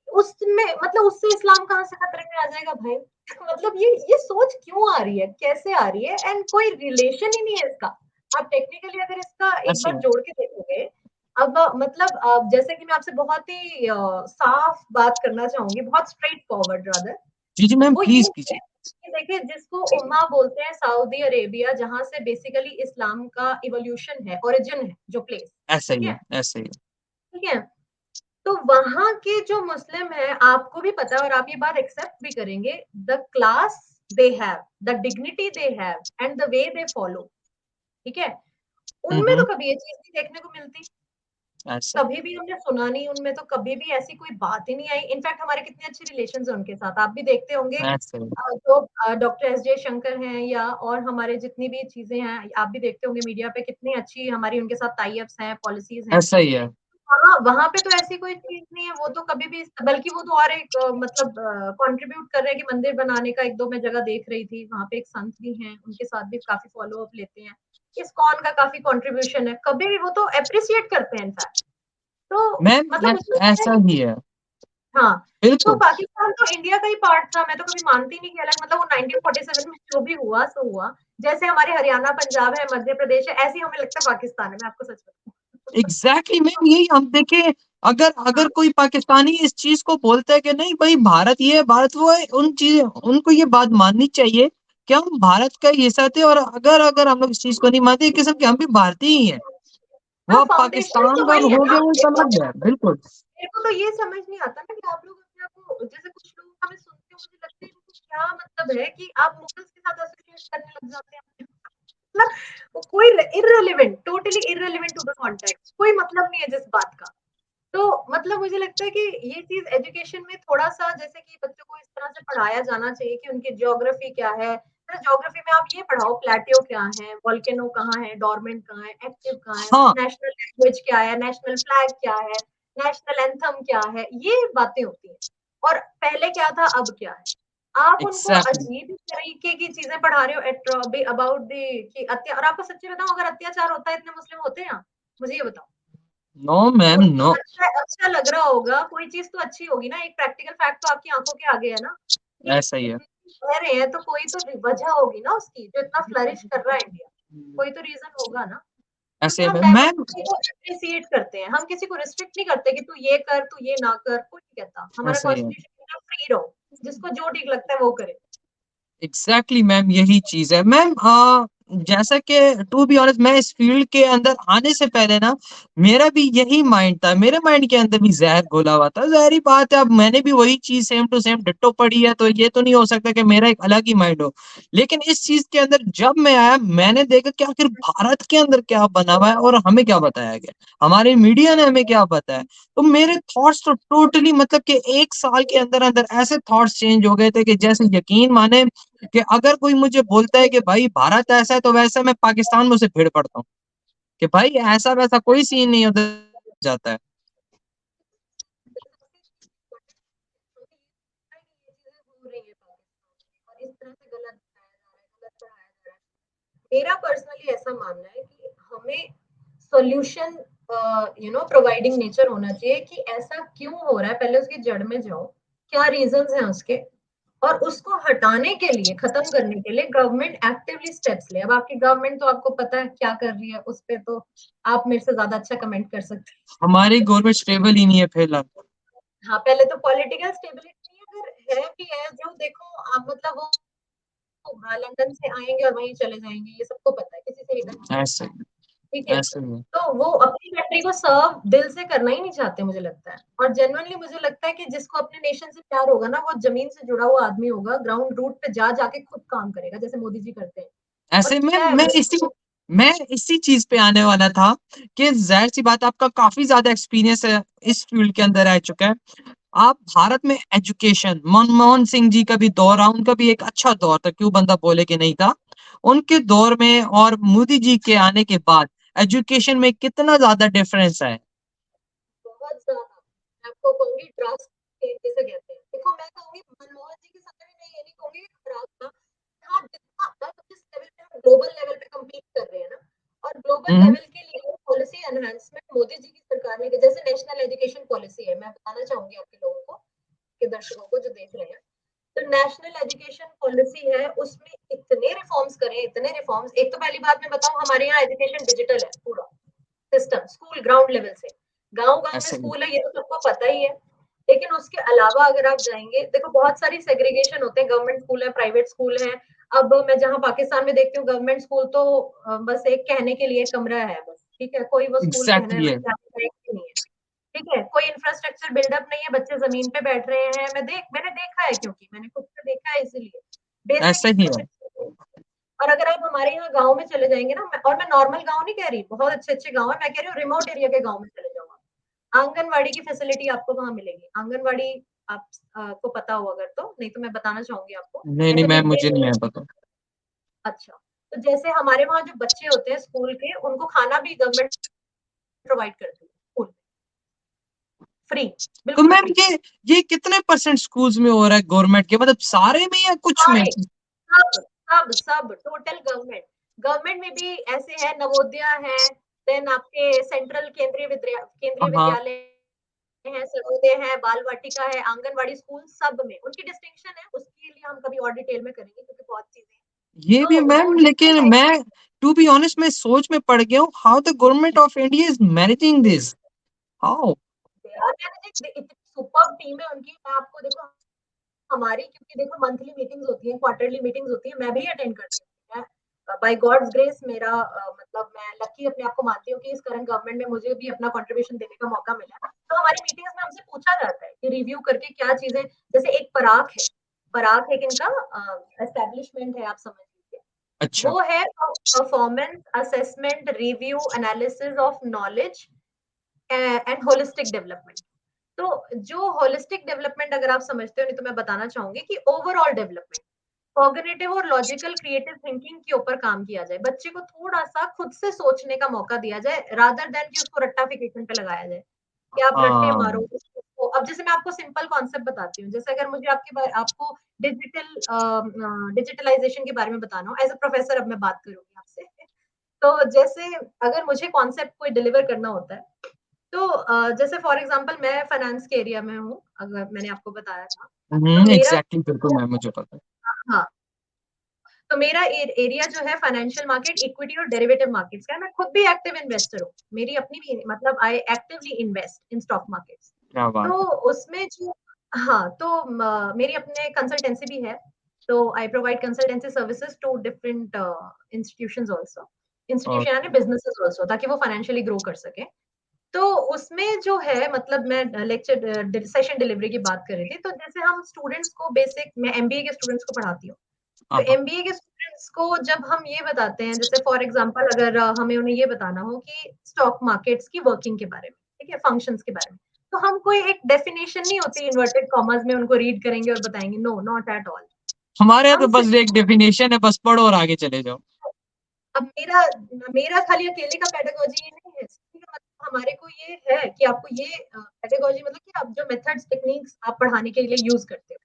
उसमें, मतलब उससे इस्लाम कहाँ से खतरे में आ जाएगा भाई? मतलब ये सोच क्यों आ रही है, कैसे आ रही है, एंड कोई रिलेशन ही नहीं है इसका। आप टेक्निकली अगर इसका एक ऐसे बार जोड़ के देखोगे, अब मतलब जैसे कि मैं आपसे बहुत ही साफ बात करना चाहूंगी, बहुत स्ट्रेट फॉरवर्ड रादर, जी जी मैम, वो ये प्लीज है कीजिए। कि देखिए, जिसको उम्मा बोलते हैं सऊदी अरेबिया, जहां से बेसिकली इस्लाम का इवोल्यूशन है, ओरिजिन है, जो प्लेस, ऐसा ठीक ही है, है, ऐसा ही है। ठीक है। तो वहां के जो मुस्लिम है, आपको भी पता है और आप ये बात एक्सेप्ट भी करेंगे, the class they have, the dignity they have, and the way they follow, ठीक है, उनमें तो हम्म। कभी ये चीज नहीं देखने को मिलती। ऐसा ही। कभी भी हमने सुना नहीं उनमें, तो कभी भी ऐसी कोई बात ही नहीं आई। इनफैक्ट हमारे कितने अच्छे रिलेशन है उनके साथ, आप भी देखते होंगे। ऐसा ही। जो डॉक्टर एस जे शंकर हैं, या और हमारे जितनी भी चीजें हैं, आप भी देखते होंगे मीडिया पे, कितनी अच्छी हमारी उनके साथ टाई अप्स हैं, पॉलिसीज हैं। ऐसा ही है। हाँ, वहां पे तो ऐसी कोई चीज नहीं है, वो तो कभी भी, बल्कि वो तो और एक मतलब कंट्रीब्यूट कर रहे हैं कि मंदिर बनाने का, एक दो मैं जगह देख रही थी, वहां पे एक संत भी हैं, उनके साथ भी काफी फॉलो अप लेते हैं। इस्कॉन का काफी कंट्रीब्यूशन है, कभी भी वो तो अप्रिसिएट करते हैं इनफैक्ट। तो मतलब मैम मुझे लगता है ऐसा ही कि है। हाँ, तो बिल्कुल। पाकिस्तान तो इंडिया का ही पार्ट था, मैं तो कभी मानती नहीं कि अलग, मतलब वो 1947 में जो भी हुआ सो हुआ। जैसे हमारे हरियाणा, पंजाब है, मध्य प्रदेश है, ऐसे ही हमें लगता है पाकिस्तान है, मैं आपको सच बताऊं। एग्जैक्टली मैम, यही हम देखें। अगर हाँ, अगर कोई पाकिस्तानी इस चीज को बोलता है कि नहीं भाई भारत ये है, भारत वो है, उन चीज उनको ये बात माननी चाहिए कि हम भारत का ही हिस्सा थे, और अगर अगर हम लोग इस चीज को नहीं मानते, एक किस्म के हम भी भारतीय ही हैं। वो हाँ, अब फाउंडेशन पाकिस्तान तो का वही है हो ना। गया, वो देखो, समझ जाए, बिल्कुल। मेरे को तो ये समझ नहीं आता ना कि आप लोग अपने आप को, जैसे कुछ लोग हमें सुनते हो, मुझे लगता है इनको क्या मतलब है कि आप मुगल्स के साथ एसोसिएट करने लग जाते हैं। मतलब वो कोई irrelevant, totally irrelevant to the context, कोई मतलब नहीं है जिस बात का। तो मतलब मुझे लगता है कि ये चीज एजुकेशन में थोड़ा सा, जैसे कि बच्चों को इस तरह से पढ़ाया जाना चाहिए कि उनकी ज्योग्राफी क्या है। तो ज्योग्राफी में आप ये पढ़ाओ, प्लेटियो क्या है, वोल्केनो कहाँ है, डोरमेंट कहाँ है, एक्टिव कहाँ है, हाँ। नेशनल लैंग्वेज क्या है, नेशनल फ्लैग क्या है, नेशनल एंथम क्या है, ये बातें होती हैं। और पहले क्या था, अब क्या है। आप उनको एग्जैक्टली। अजीब ही तरीके की चीजें पढ़ा रहे हो, अबाउट दी कि और आपको सच्ची बताऊं, अगर अत्याचार होता है, इतने मुस्लिम होते हैं यहाँ? मुझे ये बताओ। नो मैम, उनको नो। अच्छा अच्छा लग रहा होगा, कोई चीज तो अच्छी होगी ना, एक प्रैक्टिकल फैक्ट तो आपकी आंखों के आगे है ना, कि ऐसा ही है। इतनी कह रहे हैं तो कोई तो वजह होगी ना उसकी, जो इतना फ्लरिश कर रहा है इंडिया, कोई तो रीजन होगा ना। तो ऐसे फिर ही हम मैम। डायवर्सिटी को एप्रिसिएट करते हैं, हम किसी को रिस्ट्रिक्ट नहीं करते कि तू ये कर, तू ये ना कर, कोई नहीं कहता, हमारा ऐसा ही है। कॉन्स्टिट्यूशन फ्री रहो, जिसको जो ठीक लगता है वो करे। एग्जैक्टली मैम, यही चीज है मैम। जैसा कि टू बी ऑनेस्ट, मैं इस फील्ड के अंदर आने से पहले ना, मेरा भी यही माइंड था, मेरे माइंड के अंदर भी जहर घोला हुआ था। जाहिर बात है, अब मैंने भी वही चीज सेम टू सेम डिट्टो पढ़ी है, तो ये तो नहीं हो सकता कि मेरा एक अलग ही माइंड हो। लेकिन इस चीज के अंदर जब मैं आया, मैंने देखा कि आखिर भारत के अंदर क्या बना हुआ है और हमें क्या बताया गया, हमारे मीडिया ने हमें क्या बताया। तो मेरे थॉट्स तो टोटली, मतलब कि एक साल के अंदर अंदर ऐसे थॉट्स चेंज हो गए थे कि जैसे यकीन माने कि अगर कोई मुझे बोलता है कि भाई भारत ऐसा है तो वैसा, मैं पाकिस्तान में उसे भिड़ पड़ता हूँ कि भाई ऐसा वैसा कोई सीन नहीं उधर जाता है। मेरा पर्सनली ऐसा मानना है कि हमें सॉल्यूशन प्रोवाइडिंग नेचर होना चाहिए, कि ऐसा क्यों हो रहा है, पहले उसकी जड़ में जाओ, क्या रीजंस हैं उसके, और उसको हटाने के लिए, खत्म करने के लिए गवर्नमेंट एक्टिवली स्टेप्स ले। अब आपकी गवर्नमेंट तो आपको पता है क्या कर रही है, उस पे तो आप मेरे से ज्यादा अच्छा कमेंट कर सकते हमारी गवर्नमेंट स्टेबल ही नहीं है फिलहाल। हैं। हाँ, पहले तो पॉलिटिकल स्टेबिलिटी अगर है भी है, जो देखो आप, मतलब वो लंदन से आएंगे और वहीं चले जाएंगे, ये सबको पता है, किसी से भी कनेक्ट नहीं ऐसे है, ठीक है। ऐसे में। तो वो अपनी कंट्री को सर्व दिल से करना ही नहीं चाहते, मुझे लगता है। और जेन्युइनली मुझे लगता है कि जिसको अपने नेशन से प्यार होगा ना, वो जमीन से जुड़ा हुआ आदमी होगा, ग्राउंड रूट पे जा जाके खुद काम करेगा, जैसे मोदी जी करते हैं। और ऐसे में क्या है मैं इसी चीज पे आने वाला था कि जाहिर सी बात, आपका काफी ज्यादा एक्सपीरियंस है इस फील्ड के अंदर रह चुका है। आप भारत में एजुकेशन, मनमोहन सिंह जी का भी दौर रहा, उनका भी एक अच्छा दौर था, क्यों बंदा बोले कि नहीं था। उनके दौर में और मोदी जी के आने के बाद एजुकेशन में कितना ज्यादा डिफरेंस है? बहुत ज्यादा। मैं आपको कहूंगी ड्रास्टिक जिसे कहते हैं। देखो मैं कहूंगी मनमोहन जी के समय में मैं ये नहीं कहूंगी कि खराब था। हाँ, जितना अब जिस लेवल पे हम ग्लोबल लेवल पे कम्पीट कर रहे हैं ना, और ग्लोबल हम्म। लेवल के लिए पॉलिसी एनहांसमेंट मोदी जी की सरकार ने, जैसे नेशनल एजुकेशन पॉलिसी है, मैं बताना चाहूंगी आपके लोगों को, के दर्शकों को जो देख रहे हैं। तो नेशनल एजुकेशन पॉलिसी है, उसमें इतने रिफॉर्म्स करे, इतने रिफॉर्म्स। एक तो पहली बात मैं बताऊं, हमारे यहाँ एजुकेशन डिजिटल है पूरा सिस्टम, स्कूल ग्राउंड लेवल से। गांव गांव में ऐसे ही। स्कूल है, ये तो सबको पता ही है। लेकिन उसके अलावा अगर आप जाएंगे, देखो बहुत सारी सेग्रीगेशन होते हैं, गवर्नमेंट स्कूल है, प्राइवेट स्कूल है। अब मैं जहाँ पाकिस्तान में देखती हूँ, गवर्नमेंट स्कूल तो बस एक कहने के लिए कमरा है बस, ठीक है, कोई वो स्कूल कहने एग्जैक्टली है। वाला नहीं है। ठीक है, कोई इंफ्रास्ट्रक्चर बिल्डअप नहीं है, बच्चे जमीन पे बैठ रहे हैं। मैंने देखा है, क्योंकि मैंने खुद से देखा है, इसीलिए बेसिक ऐसा ही है। इंफ्रास्ट्रक्चर। और अगर आप हमारे यहाँ गाँव में चले जाएंगे ना, और मैं नॉर्मल गाँव नहीं कह रही, बहुत अच्छे अच्छे गाँव है, मैं कह रही हूँ रिमोट एरिया के गाँव में चले जाओ आप, आंगनवाड़ी की फैसिलिटी आपको वहां मिलेगी। आंगनवाड़ी आप को पता हो अगर, तो नहीं तो मैं बताना चाहूंगी आपको। नहीं नहीं ऐसे मैम, मिड डे मुझे नहीं मील। है पता। अच्छा, तो जैसे हमारे वहाँ जो बच्चे होते हैं स्कूल के, उनको खाना भी गवर्नमेंट प्रोवाइड करती है स्कूल में, फ्री, तो बिल्कुल मैम फ्री। ये कितने परसेंट स्कूल्स में हो रहा है गवर्नमेंट के, मतलब सारे में या कुछ में? सारे, सब सब सब टोटल गवर्नमेंट। गवर्नमेंट में भी ऐसे है, नवोदया है, देन आपके सेंट्रल केंद्रीय हाँ। विद्यालय है, सर्वोदय है, बाल वाटिका है, आंगनवाड़ी स्कूल, सब में उनकी डिस्टिंक्शन है। उसके लिए हम कभी और डिटेल में करेंगे, क्योंकि बहुत चीजें हैं। ये भी तो वो मैम, ये लेकिन है मैं टू बी ऑनेस्ट मैं सोच में पड़ गया हूँ, how the government of India is managing this, how? Super team है उनकी। मैं आपको देखो, हमारी, क्योंकि देखो मंथली मीटिंग्स होती हैं, क्वार्टरली मीटिंग्स होती है, मैं भी अटेंड करती हूँ। मैं बाय गॉड्स ग्रेस, मेरा मतलब मैं लकी अपने आप को मानती हूँ कि इस करंट गवर्नमेंट में मुझे भी अपना कंट्रीब्यूशन देने का मौका मिला। तो हमारी मीटिंग्स में हमसे पूछा जाता है कि रिव्यू करके क्या चीजें, जैसे एक पराग है, पराग एक इनका एस्टेब्लिशमेंट है, आप समझ लीजिए। अच्छा। वो है performance assessment review analysis of knowledge and holistic development. तो जो होलिस्टिक डेवलपमेंट अगर आप समझते हो, नहीं तो मैं बताना चाहूंगी कि ओवरऑल डेवलपमेंट, कॉग्निटिव और लॉजिकल क्रिएटिव थिंकिंग के ऊपर काम किया जाए, बच्चे को थोड़ा सा खुद से सोचने का मौका दिया जाए, रादर देन कि उसको रट्टाफिकेशन पे लगाया जाए कि आप रट्टे हाँ। मारो उसको। अब जैसे मैं आपको सिंपल कॉन्सेप्ट बताती हूँ, जैसे अगर मुझे आपको डिजिटलाइजेशन के बारे में बताना हो एज अ प्रोफेसर, अब मैं बात करूंगी आपसे। तो जैसे अगर मुझे कॉन्सेप्ट कोई डिलीवर करना होता है, तो जैसे फॉर एग्जांपल मैं फाइनेंस के एरिया में हूँ, अगर मैंने आपको बताया था, तो मेरा, एग्जैक्टली बिल्कुल मैम, मुझे पता है। हाँ, तो मेरा एरिया जो है फाइनेंशियल मार्केट, इक्विटी और डेरिवेटिव मार्केट्स का है। मैं खुद भी एक्टिव इन्वेस्टर हूँ, मेरी अपनी भी, मतलब I actively invest in stock markets. क्या बात तो है। उसमें जो, हाँ, तो मेरी अपने कंसल्टेंसी भी है। तो I provide consultancy services to different institutions also, और इंस्टीट्यूशन यानी बिजनेसेस आल्सो, ताकि वो फाइनेंशियली ग्रो कर सके। तो उसमें जो है, मतलब मैं लेक्चर सेशन डिलीवरी की बात कर रही थी। तो जैसे हम स्टूडेंट्स को बेसिक, मैं एमबीए के स्टूडेंट्स को पढ़ाती हूँ। तो हाँ हाँ। एमबीए के स्टूडेंट्स को जब हम ये बताते हैं, जैसे फॉर एग्जांपल अगर हमें उन्हें ये बताना हो कि स्टॉक मार्केट्स की वर्किंग के बारे में, ठीक है, फंक्शंस के बारे में, तो हम कोई एक डेफिनेशन नहीं होती इन्वर्टेड कॉमर्स में उनको रीड करेंगे और बताएंगे, नो, नॉट एट ऑल। हमारे यहाँ तो हम बस एक सिर्फ, डेफिनेशन है, बस पढ़ो और आगे चले जाओ। अब मेरा मेरा खाली अकेले का पेडागोजी ये नहीं है, मतलब हमारे को ये है कि आपको ये पेडागोजी, मतलब कि आप जो मेथड्स टेक्निक्स आप पढ़ाने के लिए यूज करते हो,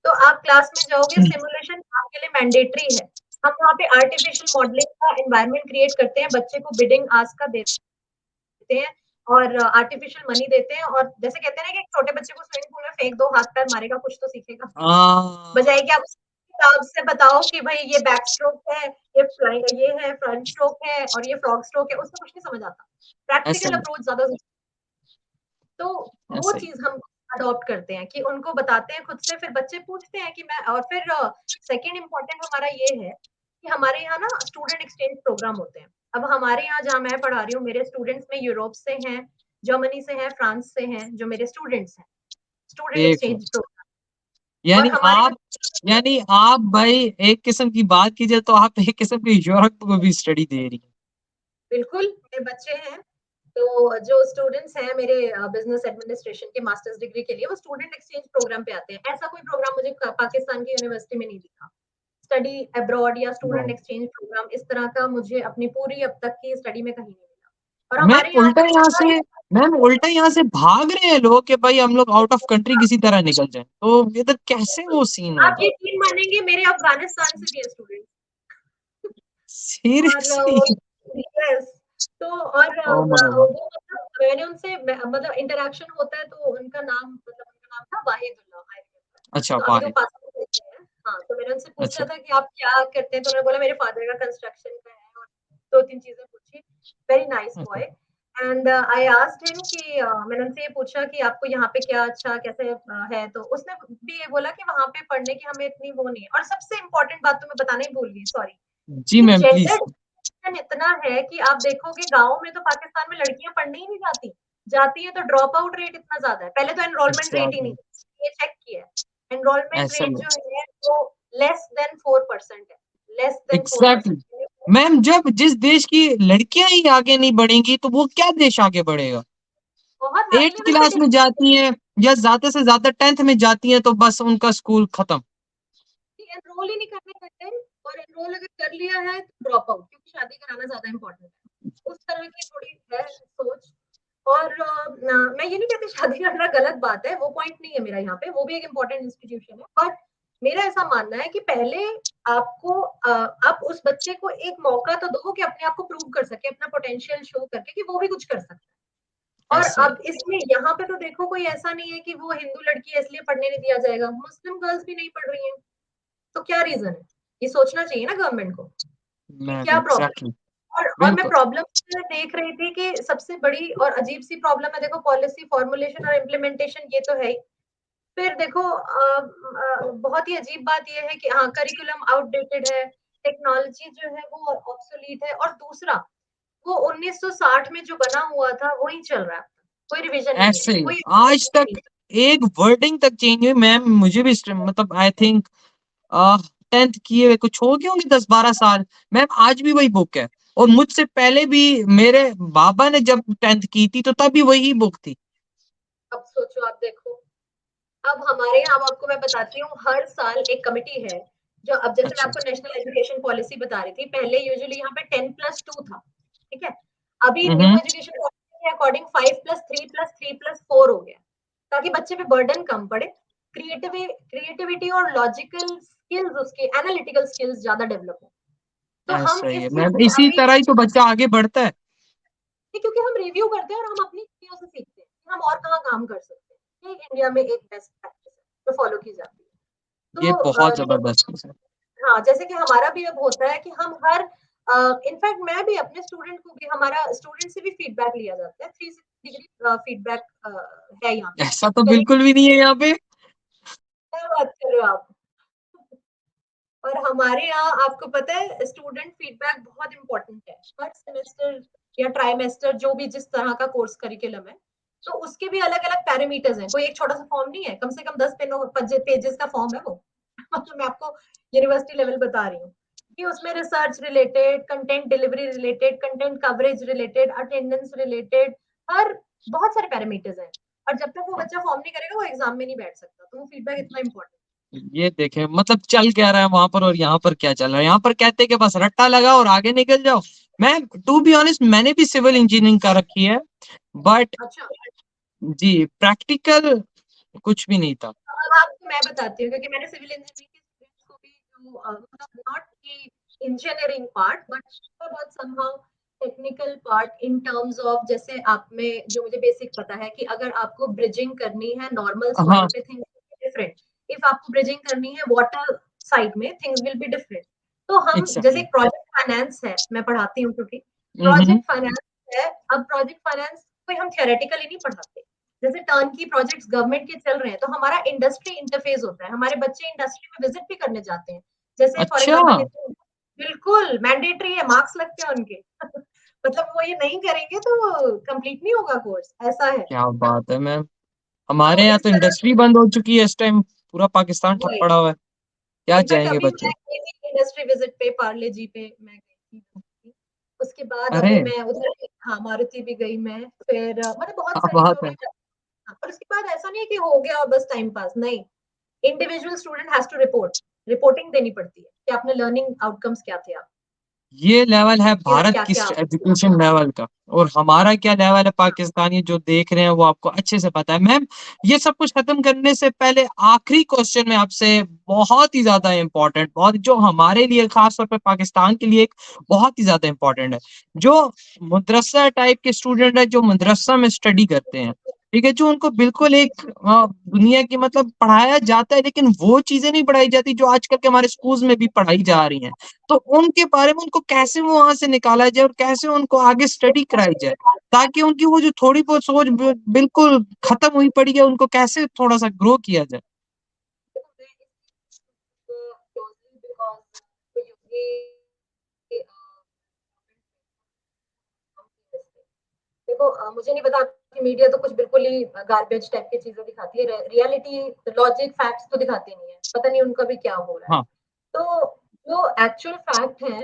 तो आप क्लास में जाओगे, सिमुलेशन आपके लिए मैंडेटरी है। हम वहाँ पे आर्टिफिशियल मॉडलिंग का एनवायरनमेंट क्रिएट करते हैं, बच्चे को बिडिंग आस्क का देते हैं, और आर्टिफिशियल मनी देते हैं, और जैसे कहते हैं ना कि एक छोटे बच्चे को स्विमिंग पूल में फेंक दो, हाथ पैर मारेगा, कुछ तो सीखेगा, बजाय कि आप उसके हिसाब से बताओ कि भाई ये बैक स्ट्रोक है, ये फ्लाइंग, ये है फ्रंट स्ट्रोक है, और ये फ्रॉग स्ट्रोक है, उसको कुछ नहीं समझ आता। ऐसा प्रैक्टिकल ही। अप्रोच ज्यादा, तो वो ऐसा ही। चीज हम अडॉप्ट करते हैं कि उनको बताते हैं खुद से, फिर बच्चे पूछते हैं कि मैं, और फिर सेकंड इम्पोर्टेंट हमारा ये है कि हमारे यहाँ ना स्टूडेंट एक्सचेंज प्रोग्राम होते हैं। अब हमारे यहाँ जहाँ मैं पढ़ा रही हूँ, मेरे स्टूडेंट्स में यूरोप से हैं, जर्मनी से हैं, फ्रांस से हैं, जो मेरे स्टूडेंट्स हैं, स्टूडेंट देखो, एक्सचेंज प्रोग्राम। और यानी हमारे आप यहाँ, यानी आप भाई एक किस्म की बात कीजिए तो आप एक किस्म की यूरोप को भी स्टडी दे रही है। बिल्कुल मेरे बच्चे हैं, तो जो स्टूडेंट्स हैं मेरे बिजनेस एडमिनिस्ट्रेशन के मास्टर्स डिग्री के लिए, वो स्टूडेंट एक्सचेंज प्रोग्राम पे आते हैं। ऐसा कोई प्रोग्राम मुझे पाकिस्तान की यूनिवर्सिटी में नहीं दिखा। स्टडी अब्रॉड या स्टूडेंट हाँ। एक्सचेंज प्रोग्राम इस तरह का मुझे अपनी पूरी अब तक की स्टडी में कहीं नहीं मिला। और मैम हमारे यहाँ उल्टा पे यहाँ से मैम उल्टा यहाँ से भाग रहे हैं लोग कि भाई हम लोग आउट ऑफ कंट्री किसी तरह निकल जाए, तो इधर कैसे वो सीन आप होगा? यकीन मानेंगे मेरे अफगानिस्तान से भी है स्टूडेंट। और सीरियसली? यस, तो और ओह माय वो गॉड। मतलब मैंने उनसे मतलब इंटरेक्शन होता है तो उनका नाम था वाहिदुल्लाह आई रिमेंबर। अच्छा तो अभी तो वाहिद। पासपोर्ट हो गए हैं। हाँ, तो मैंने उनसे पूछा अच्छा। था कि आप क्या करते हैं? तो उन्होंने बोला मेरे फादर का कंस्ट्रक्शन का है और 2-3 चीज़ें पूछी। वेरी नाइस अच्छा। Boy. And I asked him कि मैंने उनसे ये पूछा कि आपको यहाँ पे क्या अच्छा कैसे है? तो उसने भी ये बोला कि वहाँ पे पढ़ने की हमें इतनी वो नहीं है। और सबसे इम्पोर्टेंट बात तो मैं बताना ही भूल गई, सॉरी, जी कि मैम जेंडर प्लीज। डिस्क्रिमिनेशन इतना है कि आप देखोगे गाँव में तो पाकिस्तान में लड़कियाँ पढ़ने ही नहीं जाती। जाती है तो ड्रॉप आउट रेट इतना ज़्यादा है। पहले तो एनरोलमेंट रेट ही नहीं एग्जैक्टली। है। ये चेक किया है। एनरोलमेंट ऐसा रेट ही जो है वो लेस देन 4% है। Less than exactly. 4%। मैम जब जिस देश की लड़कियां ही आगे नहीं बढ़ेंगी तो वो क्या देश आगे बढ़ेगा? बहुत हाई 8th लेवल पे क्लास में जाती हैं या ज्यादा से ज्यादा 10th में जाती हैं तो बस उनका स्कूल खत्म। एनरोल ही नहीं करने देते। और एनरोल अगर कर लिया है तो ड्रॉप आउट, क्योंकि शादी कराना ज्यादा इंपॉर्टेंट है। उस तरह की थोड़ी है सोच। और मैं ये नहीं कहती शादी करना गलत बात है, वो पॉइंट नहीं है मेरा यहाँ पे, वो भी एक इम्पोर्टेंट इंस्टीट्यूशन है। बट मेरा ऐसा मानना है कि पहले आपको आप उस बच्चे को एक मौका तो दो कि अपने आप को प्रूव कर सके, अपना पोटेंशियल शो करके कि वो भी कुछ कर सकता है। और ऐसा ही अब इसमें यहाँ पे तो देखो कोई ऐसा नहीं है कि वो हिंदू लड़की है इसलिए पढ़ने नहीं दिया जाएगा, मुस्लिम गर्ल्स भी नहीं पढ़ रही हैं। तो क्या रीजन है? ये सोचना चाहिए ना गवर्नमेंट को कि मैम क्या प्रॉब्लम। एग्जैक्टली। और मैं बिल्कुल। प्रॉब्लम देख रही थी कि सबसे बड़ी और अजीब सी प्रॉब्लम है, देखो पॉलिसी फॉर्मुलेशन और इम्प्लीमेंटेशन ये तो है ही। फिर देखो बहुत ही अजीब बात ये है कि हाँ करिकुलम आउटडेटेड है, टेक्नोलॉजी जो है वो ऑब्सोलीट है। और दूसरा, वो 1960 में जो बना हुआ था वही चल रहा है, कोई रिवीजन नहीं है, ऐसे ही कोई आज update तक नहीं एक वर्डिंग तक चेंज हुई मैम, मुझे भी मतलब आई थिंक 10th किए हुए कुछ हो गए होंगे 10-12 साल। मैम आज भी वही बुक है। और मुझसे पहले भी मेरे बाबा ने जब 10th की थी तो तब भी वही बुक थी। है। अब सोचो, आप देखो, अब हमारे यहाँ, अब आपको मैं बताती हूँ, हर साल एक कमिटी है जो, अब जैसे मैं अच्छा। आपको नेशनल एजुकेशन पॉलिसी बता रही थी, पहले यूजुअली यहाँ पे 10+2 था, ठीक है। अभी न्यू हम्म। एजुकेशन पॉलिसी के अकॉर्डिंग 5+3+3+4 हो गया, ताकि बच्चे पे बर्डन कम पड़े, क्रिएटिविटी और लॉजिकल स्किल्स, उसके एनालिटिकल स्किल्स ज्यादा डेवलप हो। तो हम ऐसा ही इस है चीज मैम, को इसी अभी, तरह ही तो बच्चा आगे बढ़ता है। क्योंकि हम रिव्यू करते हैं और हम अपनी चीजों से सीखते हैं कि हम और कहाँ काम कर सकते हैं। ये इंडिया में एक बेस्ट प्रैक्टिस है जो फॉलो की जाती है। ये तो बहुत जबरदस्त चीज है। हाँ, जैसे कि हमारा भी अब होता है कि हम हर इनफैक्ट मैं भी अपने स्टूडेंट को भी, हमारा स्टूडेंट से भी फीडबैक लिया जाता है, 360 डिग्री फीडबैक है यहाँ पे। ऐसा तो कहीं बिल्कुल भी नहीं है यहाँ पे। क्या बात कर रहे हो आप? और हमारे यहाँ आपको पता है स्टूडेंट फीडबैक बहुत इंपॉर्टेंट है, हर सेमेस्टर या ट्राइमेस्टर जो भी जिस तरह का कोर्स करिकुलम है, तो उसके भी अलग अलग पैरामीटर्स हैं। कोई एक छोटा सा फॉर्म नहीं है, कम से कम 10 पेजेस का फॉर्म है वो। मतलब मैं आपको यूनिवर्सिटी लेवल बता रही हूँ कि उसमें research related, content delivery related, content coverage related, attendance related, हर बहुत सारे पैरामीटर्स हैं। और जब तक वो बच्चा फॉर्म नहीं करेगा वो एग्जाम में नहीं बैठ सकता। तो वो फीडबैक इतना इंपॉर्टेंट ये देखें मतलब चल क्या रहा है वहां पर और यहाँ पर क्या चल रहा है। यहाँ पर कहते हैं कि बस रट्टा लगाओ और आगे निकल जाओ। मैं टू बी ऑनेस्ट मैंने भी सिविल इंजीनियरिंग कर रखी है, बट है। अच्छा, जी प्रैक्टिकल कुछ भी नहीं था। अब आपको मैं बताती हूँ, क्योंकि मैंने सिविल इंजीनियरिंग के स्टूडेंट्स को भी जो मतलब नॉट की इंजीनियरिंग पार्ट बट बहुत somehow technical part in terms of, जैसे आप में जो मुझे बेसिक पता है कि अगर आपको ब्रिजिंग करनी है नॉर्मल सॉइल हाँ पे थिंग्स डिफरेंट, इफ आपको ब्रिजिंग करनी है वाटर साइड में थिंग्स विल बी डिफरेंट। तो हम जैसे एग्जैक्टली। एक प्रोजेक्ट फाइनेंस है, मैं पढ़ाती हूँ क्योंकि हम्म। प्रोजेक्ट फाइनेंस है। अब प्रोजेक्ट फाइनेंस कोई हम थियोरेटिकली नहीं पढ़ाते। जैसे टर्न की प्रोजेक्ट्स गवर्नमेंट के चल रहे हैं तो हमारा इंडस्ट्री इंटरफेस होता है, हमारे बच्चे इंडस्ट्री में विजिट भी करने जाते हैं। जैसे फॉर अच्छा एग्जांपल, बिल्कुल मैंडेटरी है, मार्क्स लगते हैं उनके। मतलब वो ये नहीं करेंगे तो कंप्लीट नहीं होगा कोर्स, ऐसा है। क्या बात है मैम। तो हमारे यहाँ इस तो तरह इंडस्ट्री बंद हो चुकी है इस टाइम, पूरा पाकिस्तान ठप से पड़ा हुआ है। क्या इनफैक्ट जाएंगे अभी बच्चे? मैं गई थी इंडस्ट्री विजिट पे, पार्ले जी पे मैं गई थी। उसके बाद अरे अभी मैं उधर, हाँ मारुति भी गई मैं, फिर मतलब बहुत क्या सारी जो बात है। भी। हाँ, और उसके बाद ऐसा नहीं है कि हो गया और बस टाइम पास, नहीं, individual student has to report. Reporting देनी पड़ती है कि आपने लर्निंग आउटकम्स क्या थे आप ये लेवल है भारत की क्या-क्या एजुकेशन लेवल का, और हमारा क्या लेवल है पाकिस्तानी जो देख रहे हैं वो आपको अच्छे से पता है। मैम, ये सब कुछ खत्म करने से पहले आखिरी क्वेश्चन में आपसे, बहुत ही ज्यादा इम्पोर्टेंट, बहुत जो हमारे लिए खास तौर पे पाकिस्तान के लिए एक बहुत ही ज्यादा इम्पोर्टेंट है, जो मदरसा टाइप के स्टूडेंट है, जो मदरसा में स्टडी करते हैं, ठीक है, जो उनको बिल्कुल एक दुनिया की मतलब पढ़ाया जाता है, लेकिन वो चीजें नहीं पढ़ाई जाती जो आजकल के हमारे स्कूल्स में भी पढ़ाई जा रही हैं। तो उनके बारे में उनको कैसे वहाँ से निकाला जाए और कैसे उनको आगे स्टडी कराई जाए, ताकि उनकी वो जो थोड़ी बहुत सोच बिल्कुल खत्म हुई पड़ी है, उनको कैसे थोड़ा-सा ग्रो किया जाए? देखो मुझे नहीं पता कि मीडिया तो कुछ बिल्कुल ही गार्बेज टाइप की चीजें दिखाती है, रियलिटी लॉजिक फैक्ट्स तो दिखाती नहीं है, पता नहीं उनका भी क्या हो रहा है। हाँ, तो जो एक्चुअल फैक्ट है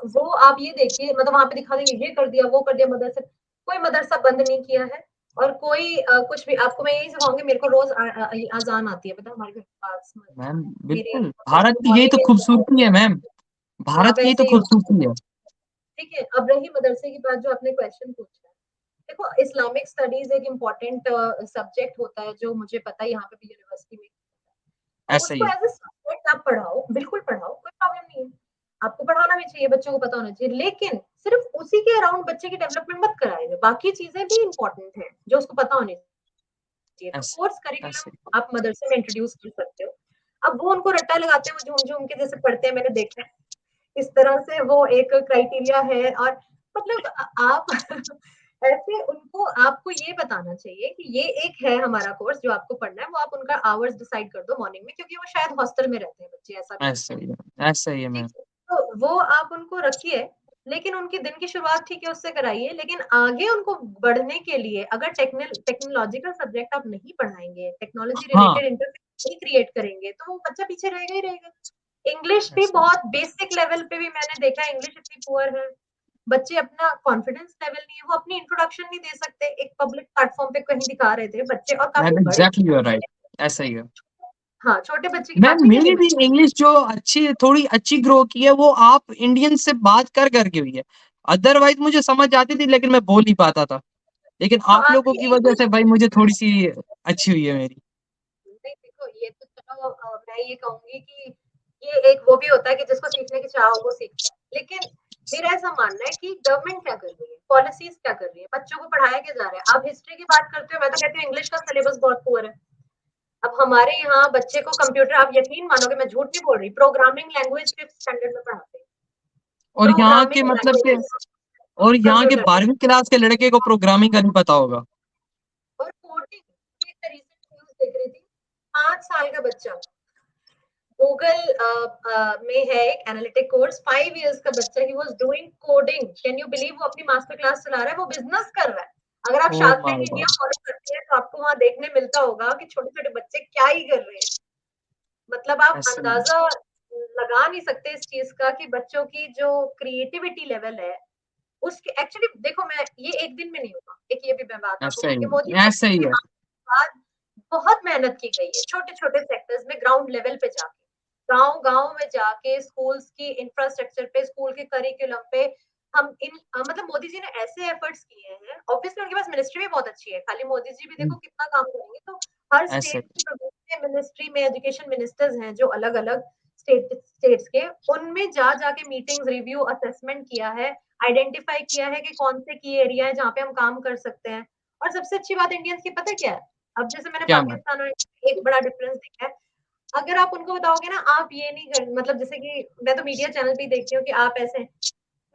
वो आप ये देखिए, मतलब वहां पे दिखा देंगे ये कर दिया वो कर दिया मदरसा, कोई मदरसा बंद नहीं किया है, और कोई कुछ भी आपको मैं यही सिखाऊंगी। मेरे को रोज अजान आती है, पता है हमारे घर के पास मैम, मेरे बिल्कुल, भारत की यही मॉर्निंग तो में खूबसूरती है मैम, भारत की यही तो वैसे ही खूबसूरती है। ठीक है। अब रही मदरसे की बात जो आपने क्वेश्चन पूछा है, देखो इस्लामिक स्टडीज एक इम्पोर्टेंट सब्जेक्ट होता है जो मुझे पता है यहाँ पे भी यूनिवर्सिटी में, तो ऐसा ही उसको है, एज ए सब्जेक्ट आप पढ़ाओ, बिल्कुल पढ़ाओ, कोई प्रॉब्लम नहीं है। आपको पढ़ाना भी चाहिए, बच्चों को पता होना चाहिए, लेकिन सिर्फ उसी के अराउंड बच्चे की डेवलपमेंट मत कराइए, बाकी चीजें भी इंपॉर्टेंट है जो उसको पता होनी चाहिए। तो ऐसे कोर्स ऐसे करिकुलम आप मदरसे में इंट्रोड्यूस कर सकते हो। अब वो उनको रट्टा लगाते हैं, वो झूम झूम के जैसे पढ़ते हैं, मैंने देखा है इस तरह से वो एक क्राइटेरिया है। और मतलब आप ऐसे उनको आपको ये बताना चाहिए कि ये एक है हमारा कोर्स जो आपको पढ़ना है, वो आप उनका आवर्स डिसाइड कर दो मॉर्निंग में, क्योंकि वो शायद हॉस्टल में रहते हैं बच्चे, ऐसा भी हो ऐसा सकता है। ही है, ऐसा ही है ठीक मैम। है, तो वो आप उनको रखिए, लेकिन उनकी दिन की शुरुआत ठीक है उससे कराइए, लेकिन आगे उनको बढ़ने के लिए अगर टेक्नोलॉजिकल सब्जेक्ट आप नहीं पढ़ाएंगे, टेक्नोलॉजी हाँ, रिलेटेड इंटरफेस नहीं क्रिएट करेंगे, तो वो बच्चा पीछे रहेगा ही रहेगा। इंग्लिश भी ऐसा ही बहुत बेसिक लेवल पे भी मैंने देखा है, इंग्लिश इतनी पुअर है, बच्चे अपना कॉन्फिडेंस लेवल नहीं है, वो अपनी इंट्रोडक्शन नहीं दे सकते। एक पब्लिक प्लेटफॉर्म पे कहीं दिखा रहे थे बच्चे, और काफी मैम, बड़े, एग्जैक्टली यू आर राइट, ऐसा ही है। हाँ छोटे बच्चे की बात मैम, नहीं कर रही मेरी मैं। भी इंग्लिश जो अच्छी, थोड़ी अच्छी ग्रो की है, वो आप इंडियन से बात कर करके हुई है। अदरवाइज मुझे समझ आती थी, लेकिन मैं बोल नहीं पाता था। लेकिन तो आप लोगों आपकी की वजह इंग्लिश, से भाई मुझे थोड़ी सी अच्छी हुई है मेरी। नहीं देखो ये तो चलो मैं ये कहूंगी कि ये एक वो भी होता है कि जिसको सीखने की चाह हो वो सीखता है, लेकिन मेरा ऐसा मानना है कि गवर्नमेंट क्या कर रही है, पॉलिसीज क्या कर रही है, बच्चों को पढ़ाया क्या जा रहा है। आप हिस्ट्री की बात करते हो, मैं तो कहती हूँ इंग्लिश का सिलेबस बहुत पुअर है। अब हमारे यहाँ बच्चे को कंप्यूटर, आप यकीन मानोगे मैं झूठ नहीं बोल रही, प्रोग्रामिंग लैंग्वेज 5th स्टैंडर्ड में पढ़ाते हैं। और यहाँ के प्रोग्रामिंग मतलब के, लैंग्वेज और यहाँ के कंप्यूटर में, 12वीं क्लास के लड़के को प्रोग्रामिंग का नहीं पता होगा। और कोडिंग। एक रीसेंट न्यूज देख रही थी, 5 साल का बच्चा गूगल में है एक एनालिटिक कोर्स, 5 इयर्स का बच्चा, he was doing coding, can you believe, वो अपनी मास्टर क्लास चला रहा है, वो बिजनेस कर रहा है। अगर आप ओ शार्क माय टैंक इंडिया गॉड। फॉलो करते हैं तो आपको वहां देखने मिलता होगा कि छोटे छोटे बच्चे क्या ही कर रहे हैं। मतलब आप ऐसे ही। अंदाजा लगा नहीं सकते इस चीज का कि बच्चों की जो क्रिएटिविटी लेवल है उसके, एक्चुअली देखो मैं ये एक दिन में नहीं होगा, एक ये भी मैं बात आपको ऐसा कहूँ ही कि मोदी है, ऐसा ही जी है। बाद बहुत मेहनत की गई है छोटे छोटे सेक्टर्स में, ग्राउंड लेवल पे जाके, गांव गांव में जाके स्कूल्स की इंफ्रास्ट्रक्चर पे, स्कूल के करिकुलम पे, हम मतलब मोदी जी ने ऐसे एफर्ट्स किए हैं। ऑब्वियसली उनके पास मिनिस्ट्री भी बहुत अच्छी है, खाली मोदी जी भी देखो कितना काम करेंगे। तो हर ऐसा स्टेट ही। के मिनिस्ट्री में एजुकेशन मिनिस्टर्स हैं जो अलग अलग स्टेट्स के, उनमें जा जाके मीटिंग्स, रिव्यू, असेसमेंट किया है, आइडेंटिफाई किया है कि कौन से की एरिया है जहाँ पे हम काम कर सकते हैं। और सबसे अच्छी बात इंडियंस की पता है क्या है, अब जैसे मैंने क्या मैम? पाकिस्तान और एक बड़ा डिफरेंस देखा है। अगर आप उनको बताओगे ना आप ये नहीं कर, मतलब जैसे कि मैं तो मीडिया चैनल पे ही देखती हूँ कि आप ऐसे हैं,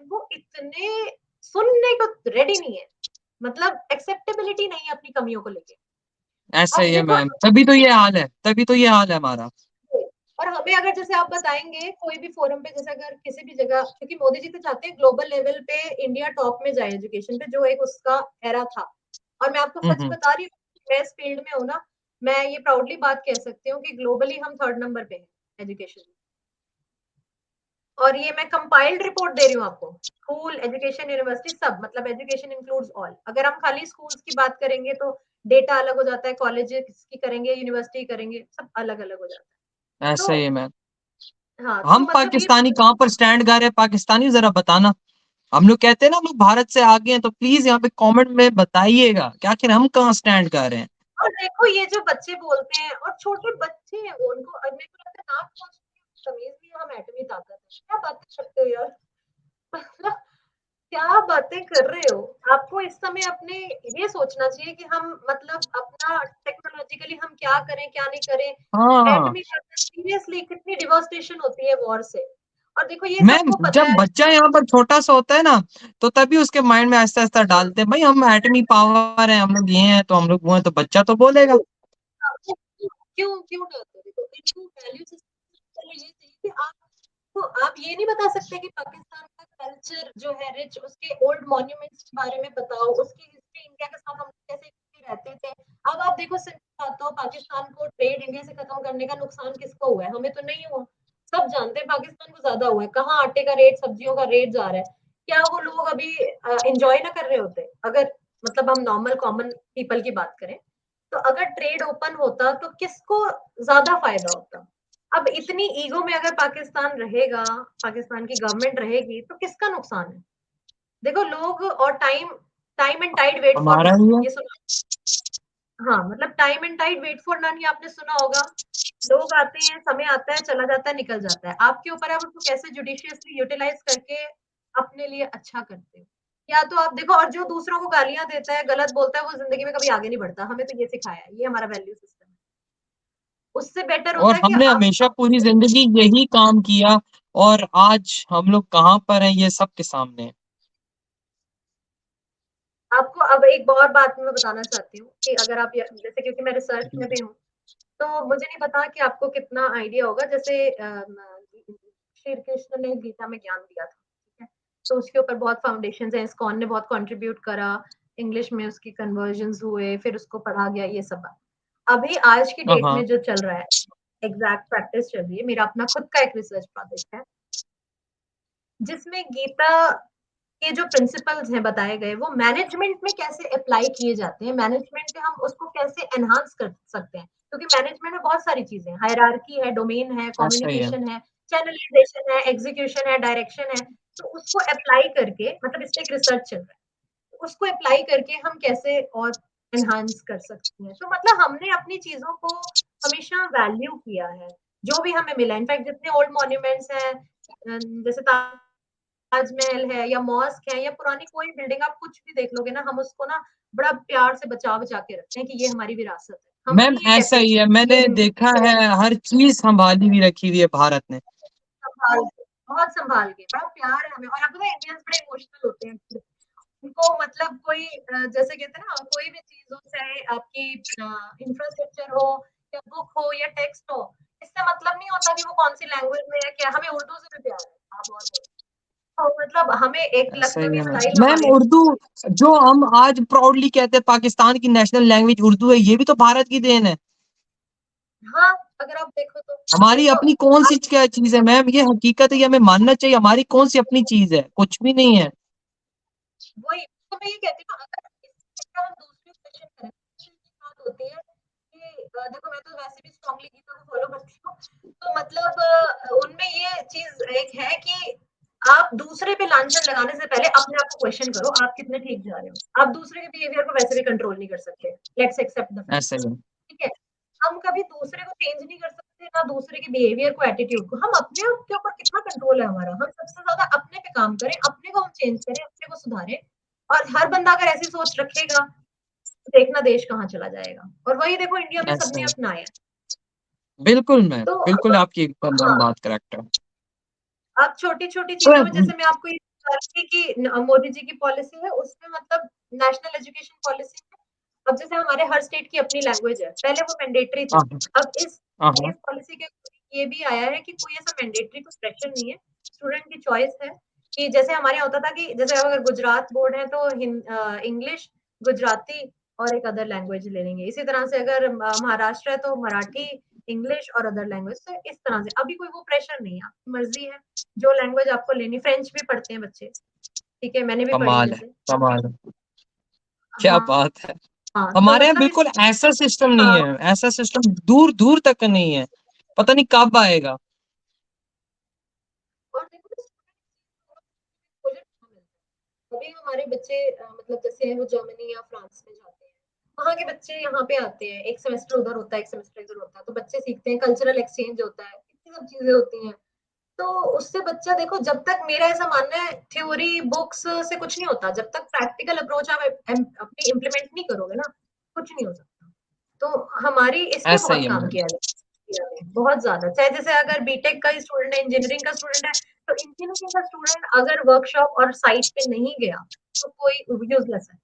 वो इतने सुनने को रेडी नहीं है, मतलब एक्सेप्टेबिलिटी नहीं है अपनी कमियों को लेके। ऐसा अब ही है देखो मैम, तभी तो ये हाल है, तभी तो ये हाल है हमारा। और हमें अगर जैसे आप बताएंगे कोई भी फोरम पे, जैसे अगर किसी भी जगह, क्योंकि मोदी जी तो चाहते हैं ग्लोबल लेवल पे इंडिया टॉप में जाए एजुकेशन पे, जो एक उसका एरा था। और मैं आपको सच हम्म। बता रही हूँ, मैं इस फील्ड में हूँ ना, मैं ये प्राउडली बात कह सकती हूँ कि ग्लोबली हम 3rd नंबर पे हैं एजुकेशन में। और ये मैं कंपाइल्ड रिपोर्ट दे रही हूँ आपको, स्कूल एजुकेशन यूनिवर्सिटी सब, मतलब एजुकेशन इंक्लूड्स ऑल। अगर हम खाली स्कूल्स की बात करेंगे तो डेटा अलग हो जाता है, कॉलेज की करेंगे, यूनिवर्सिटी करेंगे, सब अलग अलग हो जाता है। ऐसा ही तो है मैम। हाँ, तो हम मतलब ये पाकिस्तानी कहाँ पर स्टैंड कर रहे हैं, पाकिस्तानी जरा बताना। हम लोग कहते हैं ना हम लोग भारत से आगे हैं, तो प्लीज यहाँ पे कमेंट में बताइएगा कि आखिर हम कहाँ स्टैंड कर रहे हैं। और देखो ये जो बच्चे बोलते हैं और छोटे बच्चे हैं वो उनको मेरे को लगता है नाक पहुँचती है, तमीज़ नहीं है, हम एटमी ताकत है। क्या बातें करते हो यार? मतलब क्या बातें कर रहे हो? आपको इस समय अपने ये सोचना चाहिए कि हम मतलब अपना टेक्नोलॉजिकली हम क्या करें, क्या नहीं करें। हाँ, एटमी ताकत सीरियसली कितनी डिवास्टेशन होती है वॉर से। और देखो ये मैम सबको पता जब है। बच्चा यहाँ पर छोटा सा होता है ना, तो तभी उसके माइंड में आहिस्ता आहिस्ता डालते हैं भाई हम एटमी पावर है, हम लोग ये हैं तो हम लोग वो हैं, तो बच्चा तो बोलेगा। क्यों क्यों डरते हो? देखो इनको वैल्यू सिस्टम पहले ये चाहिए कि आप तो आप ये नहीं बता सकते कि पाकिस्तान का कल्चर जो है रिच उसके ओल्ड मॉन्यूमेंट्स के बारे में बताओ, उसकी हिस्ट्री इंडिया के साथ हम कैसे रहते थे। अब आप देखो सिंपल बात तो पाकिस्तान को ट्रेड इंडिया से खत्म करने का नुकसान किसको हुआ है? हमें तो नहीं हुआ। सब जानते हैं पाकिस्तान को ज्यादा हुआ है। कहाँ आटे का रेट, सब्जियों का रेट जा रहा है। क्या वो लोग अभी एंजॉय ना कर रहे होते अगर मतलब हम नॉर्मल कॉमन पीपल की बात करें। तो अगर ट्रेड ओपन होता तो किसको ज्यादा फायदा होता? अब इतनी ईगो में अगर पाकिस्तान रहेगा, पाकिस्तान की गवर्नमेंट रहेगी तो किसका नुकसान है? देखो लोग और time time and tide wait for हमारा नन, ही है। ये सुना? हाँ, मतलब time and tide wait for none, ये आपने सुना होगा। लोग आते हैं, समय आता है, चला जाता है, निकल जाता है। आपके ऊपर है आप उसको कैसे जुडिशियसली यूटिलाइज करके अपने लिए अच्छा करते हो। या तो आप देखो, और जो दूसरों को गालियां देता है, गलत बोलता है, वो जिंदगी में कभी आगे नहीं बढ़ता। हमें तो ये सिखाया है, ये हमारा वैल्यू सिस्टम है। उससे बेटर होता और है कि हमने आप हमेशा पूरी जिंदगी यही काम किया, और आज हम लोग कहाँ पर हैं ये सबके सामने है। आपको अब एक और बात मैं बताना चाहती हूँ कि अगर आप जैसे क्योंकि मैं रिसर्च में भी हूँ, तो मुझे नहीं पता कि आपको कितना आइडिया होगा। जैसे श्री कृष्ण ने गीता में ज्ञान दिया था, ठीक है? तो उसके ऊपर बहुत फाउंडेशन है, इस्कॉन ने बहुत कंट्रीब्यूट करा, इंग्लिश में उसकी कन्वर्जन हुए, फिर उसको पढ़ा गया, ये सब बात। अभी आज की हाँ डेट हाँ। में जो चल रहा है, एग्जैक्ट प्रैक्टिस चल रही है, मेरा अपना खुद का एक रिसर्च प्रोजेक्ट है जिसमें गीता के जो प्रिंसिपल्स हैं बताए गए, वो मैनेजमेंट में कैसे अप्लाई किए जाते हैं, मैनेजमेंट में हम उसको कैसे एनहांस कर सकते हैं। क्योंकि मैनेजमेंट में बहुत सारी चीजें हैं, हायरार्की है, डोमेन है, ऐसा ही है। कम्युनिकेशन है, चैनलाइजेशन है, एग्जीक्यूशन है, डायरेक्शन है। तो उसको अप्लाई करके, मतलब इस पे एक रिसर्च चल रहा है, तो उसको अप्लाई करके हम कैसे और एनहांस कर सकते हैं। तो मतलब हमने अपनी चीजों को हमेशा वैल्यू किया है, जो भी हमें मिला। इनफैक्ट जितने ओल्ड मॉन्यूमेंट्स हैं, जैसे ताजमहल है या मॉस्क है या पुरानी कोई बिल्डिंग, आप कुछ भी देख लोगे ना, हम उसको ना बड़ा प्यार से बचा बचा के रखते हैं कि ये हमारी विरासत है, हम मैम नहीं ये ऐसा कहते ही है, ये मैंने हिंदुओं देखा की है हर चीज संभाली हुई रखी हुई है भारत ने। संभाल के, बहुत संभाल के, बड़ा प्यार है हमें। और आपको पता है इंडियंस बड़े इमोशनल होते हैं। उनको मतलब कोई जैसे कहते हैं ना, कोई भी चीज हो, चाहे आपकी इंफ्रास्ट्रक्चर हो या बुक हो या टेक्स्ट हो, इससे मतलब नहीं होता कि वो कौन सी लैंग्वेज में है। क्या हमें उर्दू से भी प्यार है, आप और बोलो। तो मतलब हमें एक ऐसा ही लखनवी है स्टाइल मैम। मैम हमारे में। उर्दू, जो हम आज प्राउडली कहते हैं पाकिस्तान की नेशनल लैंग्वेज उर्दू है, ये भी तो भारत की देन है। हाँ, अगर आप देखो तो हमारी देखो अपनी कौन सी आप क्या चीज है मैम, ये हकीकत है, ये हमें मानना चाहिए। हमारी कौन सी अपनी चीज है? कुछ भी नहीं है। वही तो मैं ये कहती हूँ, अगर इसका हम दूसरी क्वेश्चन करें तो ये बात होती है कि देखो मैं तो वैसे भी स्ट्रांगली गीता को फॉलो करती हूँ। तो मतलब उनमें ये चीज एक है कि आप दूसरे पे लांछन लगाने से पहले अपने आप को क्वेश्चन करो, आप कितने ठीक जा रहे हो। आप दूसरे के बिहेवियर को वैसे भी कंट्रोल नहीं कर सकते, लेट्स एक्सेप्ट द फैक्ट, ऐसा ही है। ठीक है? हम कभी दूसरे को चेंज नहीं कर सकते, ना दूसरे के बिहेवियर को, एटीट्यूड को। हम अपने आप के ऊपर कितना कंट्रोल है हमारा, हम सबसे ज्यादा अपने पे काम करें, अपने को हम चेंज करें, अपने को सुधारें। और हर बंदा अगर ऐसी सोच रखेगा, तो देखना देश कहाँ चला जाएगा। और वही देखो इंडिया में ऐसा सबने है। अपनाया। बिल्कुल मैम, तो बिल्कुल आपकी एकदम हाँ, बात करेक्ट है। अब छोटी-छोटी तो चीज़ों में जैसे मैं आपको ये बता रही थी कि मोदी जी की पॉलिसी है, उसमें मतलब नेशनल एजुकेशन पॉलिसी में अब जैसे हमारे हर स्टेट की अपनी लैंग्वेज है, पहले वो मैंडेटरी हाँ थी। अब हाँ हाँ। इस पॉलिसी के ये भी आया है कि कोई ऐसा मैंडेटरी कोई प्रेशर नहीं है, स्टूडेंट की चॉइस है कि जैसे हमारे यहाँ होता था कि जैसे अगर गुजरात बोर्ड है तो इंग्लिश, गुजराती और एक अदर लैंग्वेज ले लेंगे। इसी तरह से अगर महाराष्ट्र है तो मराठी, इंग्लिश और अदर लैंग्वेज। तो इस तरह से अभी कोई वो प्रेशर नहीं है, आपकी मर्जी है जो लैंग्वेज आपको लेनी। फ्रेंच भी पढ़ते हैं बच्चे, ठीक है, मैंने भी पढ़ी कमाल है, जैसे। कमाल है। क्या हाँ, बात है। हाँ, तो हमारे यहाँ मतलब इस बिल्कुल ऐसा सिस्टम नहीं हाँ, है, ऐसा सिस्टम दूर दूर तक नहीं है। पता नहीं कब आएगा। अभी हमारे बच्चे मतलब जैसे वो जर्मनी या फ्रांस में जाते हैं, वहाँ के बच्चे यहाँ पे आते हैं, एक सेमेस्टर उधर होता है, एक सेमेस्टर इधर होता है, तो बच्चे सीखते हैं, कल्चरल एक्सचेंज होता है, इतनी सब चीजें होती हैं। तो उससे बच्चा देखो, जब तक मेरा ऐसा मानना है थ्योरी बुक्स से कुछ नहीं होता, जब तक प्रैक्टिकल अप्रोच आप अपनी इम्प्लीमेंट नहीं करोगे ना, कुछ नहीं हो सकता। तो हमारी इस पे ऐसा ही बहुत है काम मैम। किया है, बहुत ज्यादा। चाहे जैसे अगर बीटेक का स्टूडेंट है, इंजीनियरिंग का स्टूडेंट है, तो इंजीनियरिंग का स्टूडेंट अगर वर्कशॉप और साइट पे नहीं गया तो कोई यूजलेस है।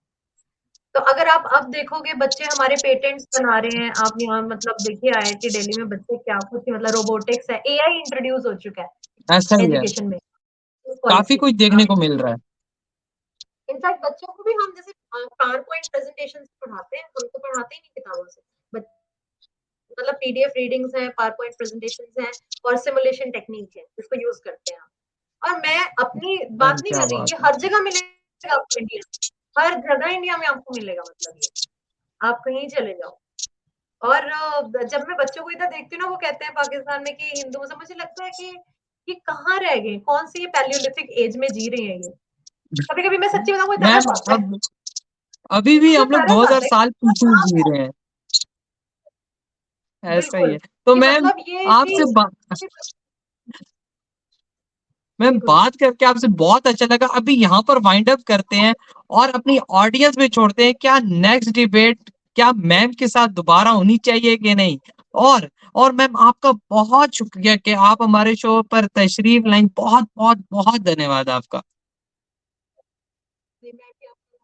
तो अगर आप अब देखोगे बच्चे हमारे पेटेंट्स बना रहे हैं, आप यहाँ मतलब देखिए आईआईटी दिल्ली में बच्चे क्या कुछ मतलब रोबोटिक्स है, एआई इंट्रोड्यूस हो चुका ऐसा है ही है, एजुकेशन में, काफी पॉलिसी कुछ में देखने आप। को मिल रहा है। इनफैक्ट बच्चों को भी हम जैसे पावर पॉइंट प्रेजेंटेशन पढ़ाते हैं, हम तो पढ़ाते ही नहीं किताबों से, मतलब पीडीएफ रीडिंग्स हैं, पावर पॉइंट प्रेजेंटेशन हैं, और सिमुलेशन टेक्निक है जिसको यूज करते हैं। और मैं अपनी मैम बात नहीं क्या कर रही, बात ये है। हर जगह मिलेगा आपको, इंडिया हर जगह इंडिया में आपको मिलेगा, मतलब ये आप कहीं चले जाओ। और जब मैं बच्चों को इधर देखती हूँ ना, वो कहते हैं पाकिस्तान में कि हिंदू मुस्लिम, मुझे लगता है कि ये कहाँ रह गए, कौन सी ये पैलियोलिथिक एज में जी रहे हैं ये। कभी कभी मैं सच्ची बताऊं, मुझे मैम तरस आता है, अब अभी भी मुझे हम लोग तरस 2000 आता है साल कि पीछे कहाँ जी पे। रहे हैं। ऐसा ही बिल्कुल, है। तो कि मैम मतलब ये कि आपसे मैम बिल्कुल। बात करके आपसे बहुत अच्छा लगा। अभी यहाँ पर वाइंड अप करते हैं और अपनी ऑडियंस में छोड़ते हैं, क्या नेक्स्ट डिबेट क्या मैम के साथ दोबारा होनी चाहिए कि नहीं। और और मैम आपका बहुत शुक्रिया कि आप हमारे शो पर तशरीफ लाई। बहुत बहुत बहुत धन्यवाद आपका। मैं भी आपको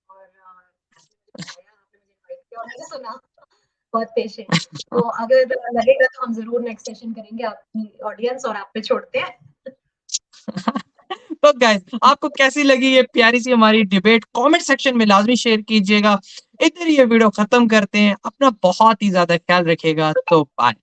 और आपने मुझे बताया, आपने मुझे इनवाइट किया और मुझे सुना, बहुत पेशेंट। तो अगर लगेगा तो हम ज़रूर नेक्स्ट सेशन करेंगे, आपकी ऑडियंस और आप पे छोड़ते हैं। तो गाइस आपको कैसी लगी ये प्यारी सी हमारी डिबेट, कमेंट सेक्शन में लाजमी शेयर कीजिएगा। इधर ये वीडियो खत्म करते हैं। अपना बहुत ही ज्यादा ख्याल रखिएगा। तो बाय।